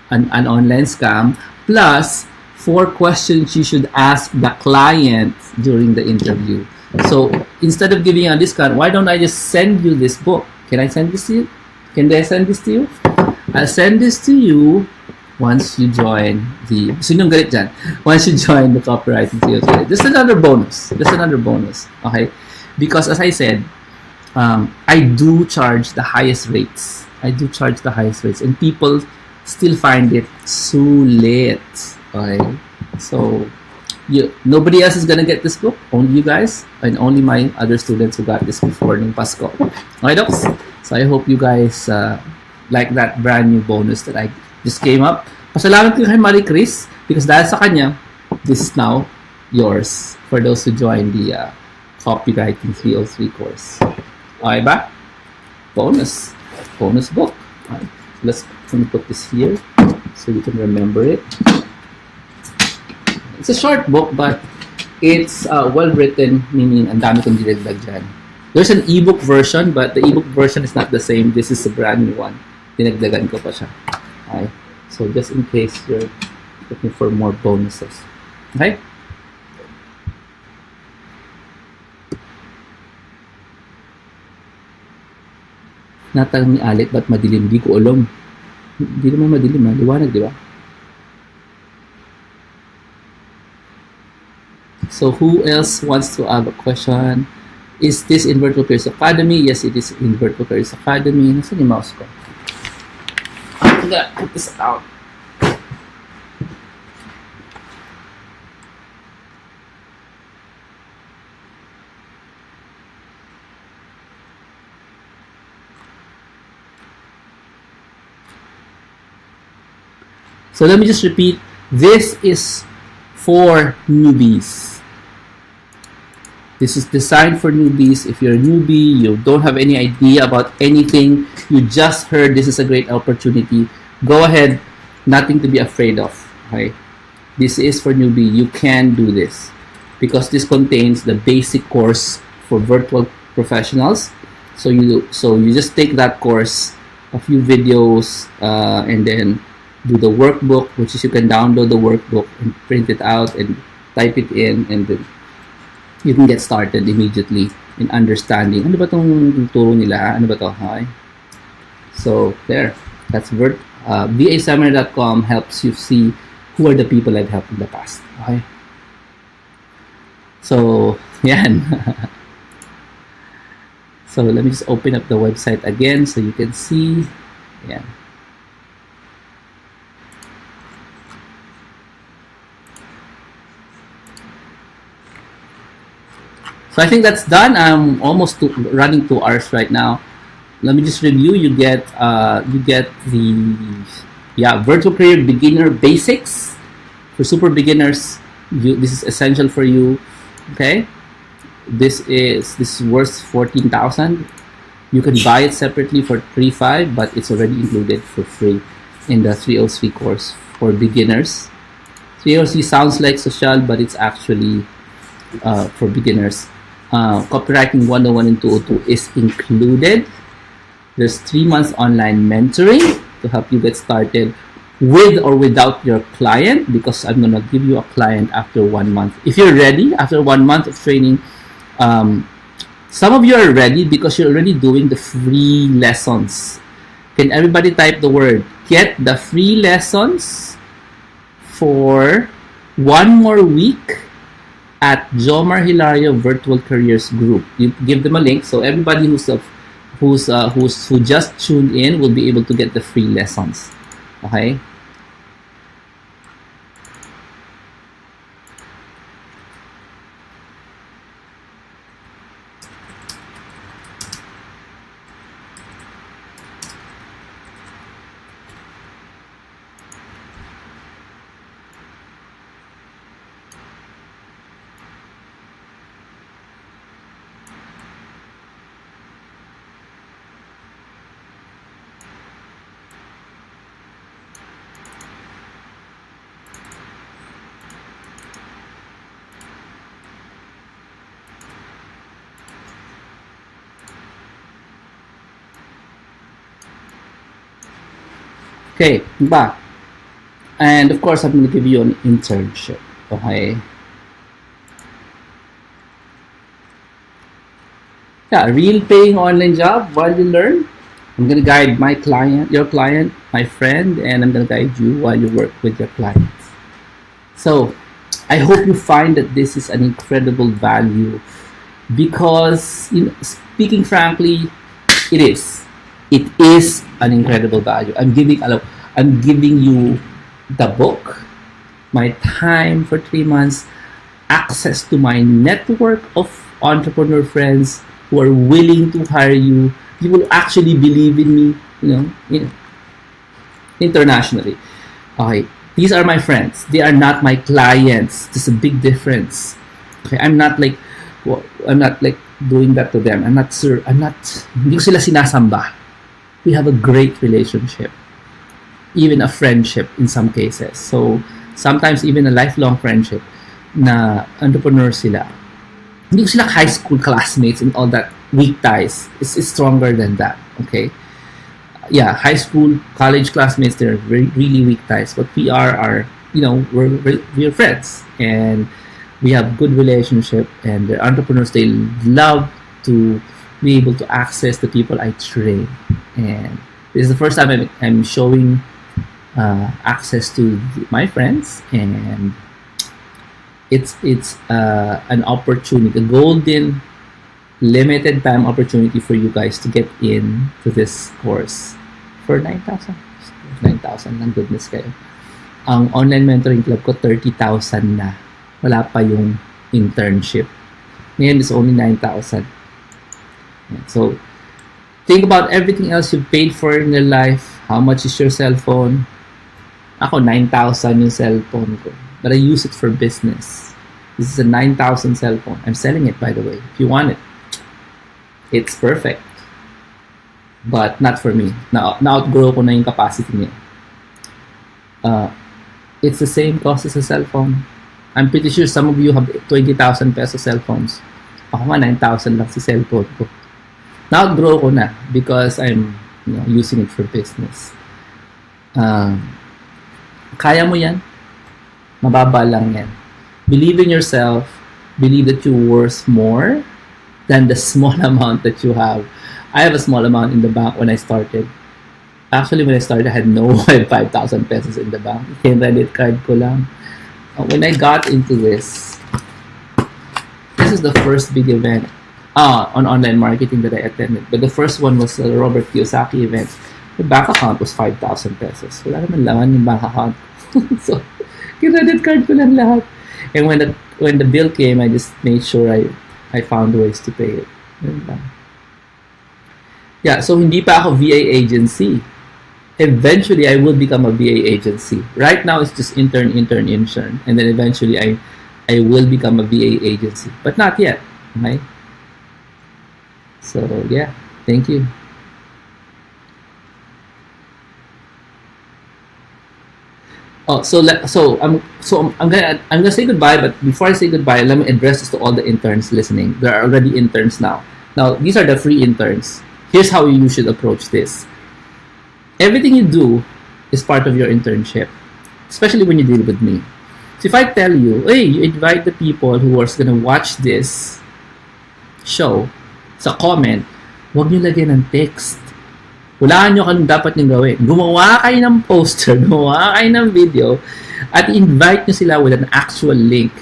an online scam. Plus, 4 questions you should ask the client during the interview. So, instead of giving a discount, why don't I just send you this book? Can I send this to you? Can I send this to you? I'll send this to you once you join the... Sinong galit dyan? Once you join the Copywriting Theory. Just another bonus. Okay? Because as I said, I do charge the highest rates. And people still find it sulit. Okay? So, Nobody else is gonna get this book. Only you guys and only my other students who got this before ng Pasko. Okay, docs? So I hope you guys like that brand new bonus that I just came up. Pasalamat ko kay Marie Chris because dahil sa kanya, this is now yours for those who join the Copywriting 303 course. Okay ba? Bonus book. Right. Let me put this here so you can remember it. It's a short book, but it's well written, meaning ang dami kong dinagdag dyan. There's an ebook version, but the ebook version is not the same. This is a brand new one. Dinagdagan ko pa siya. Okay? So just in case you're looking for more bonuses. Okay? Natang ni Alit, ba't madilim? Di ko alam. Hindi naman madilim, ha? Liwanag, di ba? So who else wants to have a question? Is this in Virtual Careers Academy? Yes, it is in Virtual Careers Academy. Nasaan yung mouse ko? I'm gonna put this out. So let me just repeat. This is for newbies. This is designed for newbies. If you're a newbie, you don't have any idea about anything, you just heard this is a great opportunity, go ahead. Nothing to be afraid of. Okay? This is for newbie. You can do this because this contains the basic course for virtual professionals. So you just take that course, a few videos, and then do the workbook, which is you can download the workbook and print it out and type it in, and then you can get started immediately in understanding. Ano ba itong turo nila? Ano ba ito? Okay. So, there. That's vaseminar.com helps you see who are the people I've helped in the past. Okay. So, yan. So, let me just open up the website again so you can see. Yan. So I think that's done. I'm almost running 2 hours right now. Let me just review. You get the virtual career beginner basics for super beginners. This is essential for you. Okay, this is worth 14,000. You can buy it separately for 3,500, but it's already included for free in the 303 course for beginners. 303 sounds like social, but it's actually for beginners. Copywriting 101 and 202 is included. There's 3 months online mentoring to help you get started with or without your client, because I'm going to give you a client after 1 month. If you're ready, after 1 month of training, some of you are ready because you're already doing the free lessons. Can everybody type the word? Get the free lessons for 1 more week at Jomar Hilario Virtual Careers Group. You give them a link, so everybody who just tuned in will be able to get the free lessons. Okay. Okay, back. And of course, I'm going to give you an internship. Okay. Yeah, a real paying online job while you learn. I'm going to guide my client, your client, my friend, and I'm going to guide you while you work with your clients. So, I hope you find that this is an incredible value because, speaking frankly, it is. It is an incredible value. I'm giving you the book, my time for 3 months. access to my network of entrepreneur friends who are willing to hire you. You will actually believe in me, internationally. Okay, these are my friends. They are not my clients. There's a big difference. Okay, I'm not like doing that to them. Hindi ko sila sinasamba. We have a great relationship, even a friendship in some cases. So sometimes even a lifelong friendship na entrepreneur sila. Hindi ko sila high school classmates and all that weak ties. It's stronger than that, okay? Yeah, high school, college classmates, they're really weak ties. But we are we're friends. And we have good relationship. And the entrepreneurs, they love to be able to access the people I train. And this is the first time I'm showing access to my friends. And it's an opportunity, a golden limited time opportunity for you guys to get in to this course for 9,000. 9,000, ng goodness kayo. Ang online mentoring club ko, 30,000 na. Wala pa yung internship. Ngayon is only 9,000. So, think about everything else you've paid for in your life. How much is your cell phone? Ako, 9,000 yung cell phone ko. But I use it for business. This is a 9,000 cell phone. I'm selling it, by the way. If you want it, it's perfect. But not for me. Na-outgrow ko na yung capacity niya. It's the same cost as a cell phone. I'm pretty sure some of you have 20,000 peso cell phones. Ako nga, 9,000 lang si cell phone ko. Na-outgrow ko na because I'm using it for business. Kaya mo yan. Mababa lang yan. Believe in yourself. Believe that you're worth more than the small amount that you have. I have a small amount in the bank when I started. Actually, when I started, I had no 5,000 pesos in the bank. Yung credit card ko lang. When I got into this is the first big event on online marketing that I attended. But the first one was the Robert Kiyosaki event. The bank account was 5,000 pesos. Wala naman laman yung bank account. So, credit card ko lang lahat. And when the bill came, I just made sure I found ways to pay it. Yeah, so hindi pa ako VA agency. Eventually, I will become a VA agency. Right now, it's just intern. And then eventually, I will become a VA agency. But not yet. Okay? So, yeah. Thank you. So I'm gonna say goodbye, but before I say goodbye, let me address this to all the interns listening. There are already interns now. Now, these are the free interns. Here's how you should approach this. Everything you do is part of your internship, especially when you deal with me. So if I tell you, hey, you invite the people who are gonna watch this show, sa comment, huwag nyo lagyan ng text. Hulaan nyo kung dapat nyo gawin. Gumawa kayo ng poster, gumawa kayo ng video, at invite nyo sila with an actual link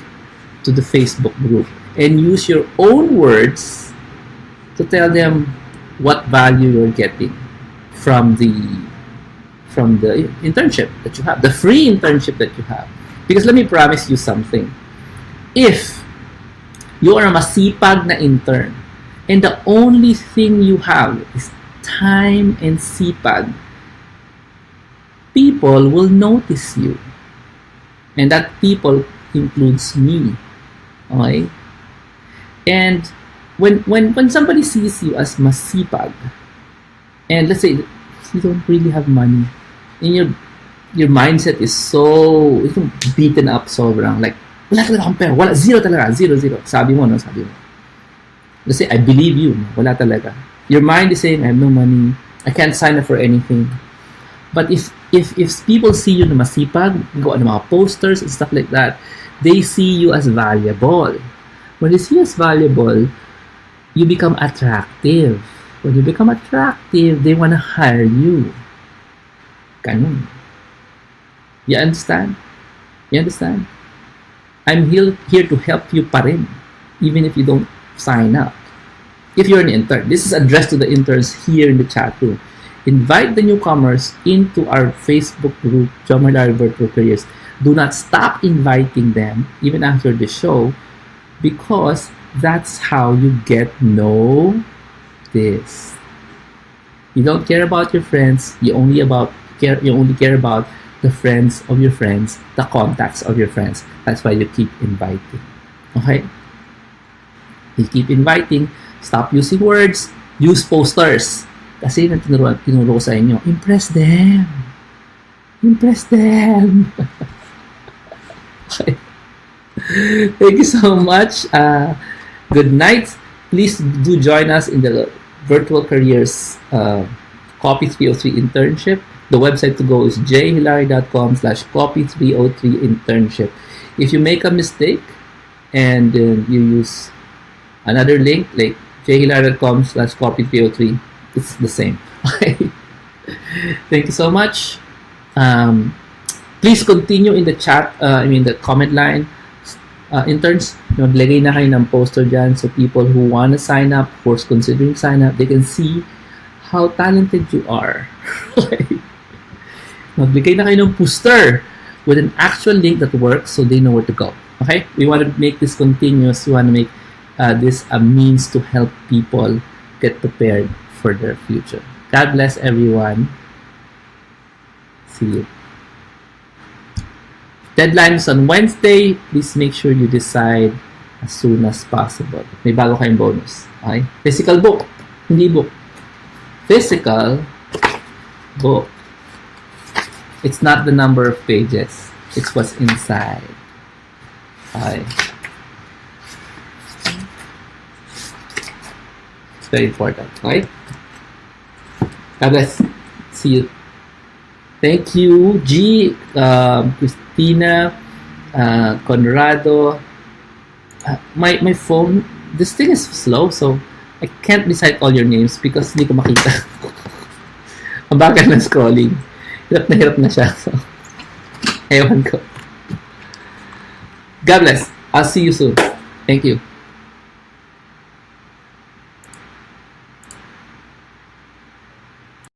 to the Facebook group. And use your own words to tell them what value you're getting from the internship that you have, the free internship that you have. Because let me promise you something. If you are a masipag na intern, and the only thing you have is time and sipag, people will notice you. And that people includes me. Okay? And when somebody sees you as masipag, and let's say you don't really have money, and your mindset is so beaten up, sobrang like, wala talaga akong pera, wala, zero talaga, zero. Sabi mo. Let's say, I believe you, wala talaga. Your mind is saying, I have no money, I can't sign up for anything. But if people see you na masipag, go on mga posters and stuff like that, they see you as valuable. When they see you as valuable, you become attractive. When you become attractive, they want to hire you. Ganun. You understand? I'm here to help you pa rin, even if you don't sign up. If you're an intern, this is addressed to the interns here in the chat room. Invite the newcomers into our Facebook group, Jomar Virtual Careers. Do not stop inviting them even after the show, because that's how you get noticed. You don't care about your friends. You only care about the friends of your friends, the contacts of your friends. That's why you keep inviting. Okay? You keep inviting. Stop using words. Use posters. Kasi tinuro ko sa inyo, impress them. Impress them. Okay. Thank you so much. Good night. Please do join us in the Virtual Careers Copy303 Internship. The website to go is jhilario.com/copy303 internship. If you make a mistake and you use another link like jhilario.com/copy303, it's the same. Okay. Thank you so much. Please continue in the chat, the comment line. Interns, maglagay na kayo ng poster dyan, so people who want to sign up, of course, considering sign up, they can see how talented you are. Maglagay na kayo ng poster with an actual link that works, so they know where to go. Okay? We want to make this continuous. We want to make this a means to help people get prepared for their future. God bless everyone. See you. Deadline is on Wednesday. Please make sure you decide as soon as possible. May bago kayong bonus. Okay? Physical book. Hindi book. Physical book. It's not the number of pages. It's what's inside. Okay? It's very important. Okay? God bless. See you. Thank you, G, Christina, Conrado. My phone, this thing is slow, so I can't recite all your names because hindi ko makita. Ang bagal ng scrolling. Hirap na siya. So, ewan ko. God bless. I'll see you soon. Thank you.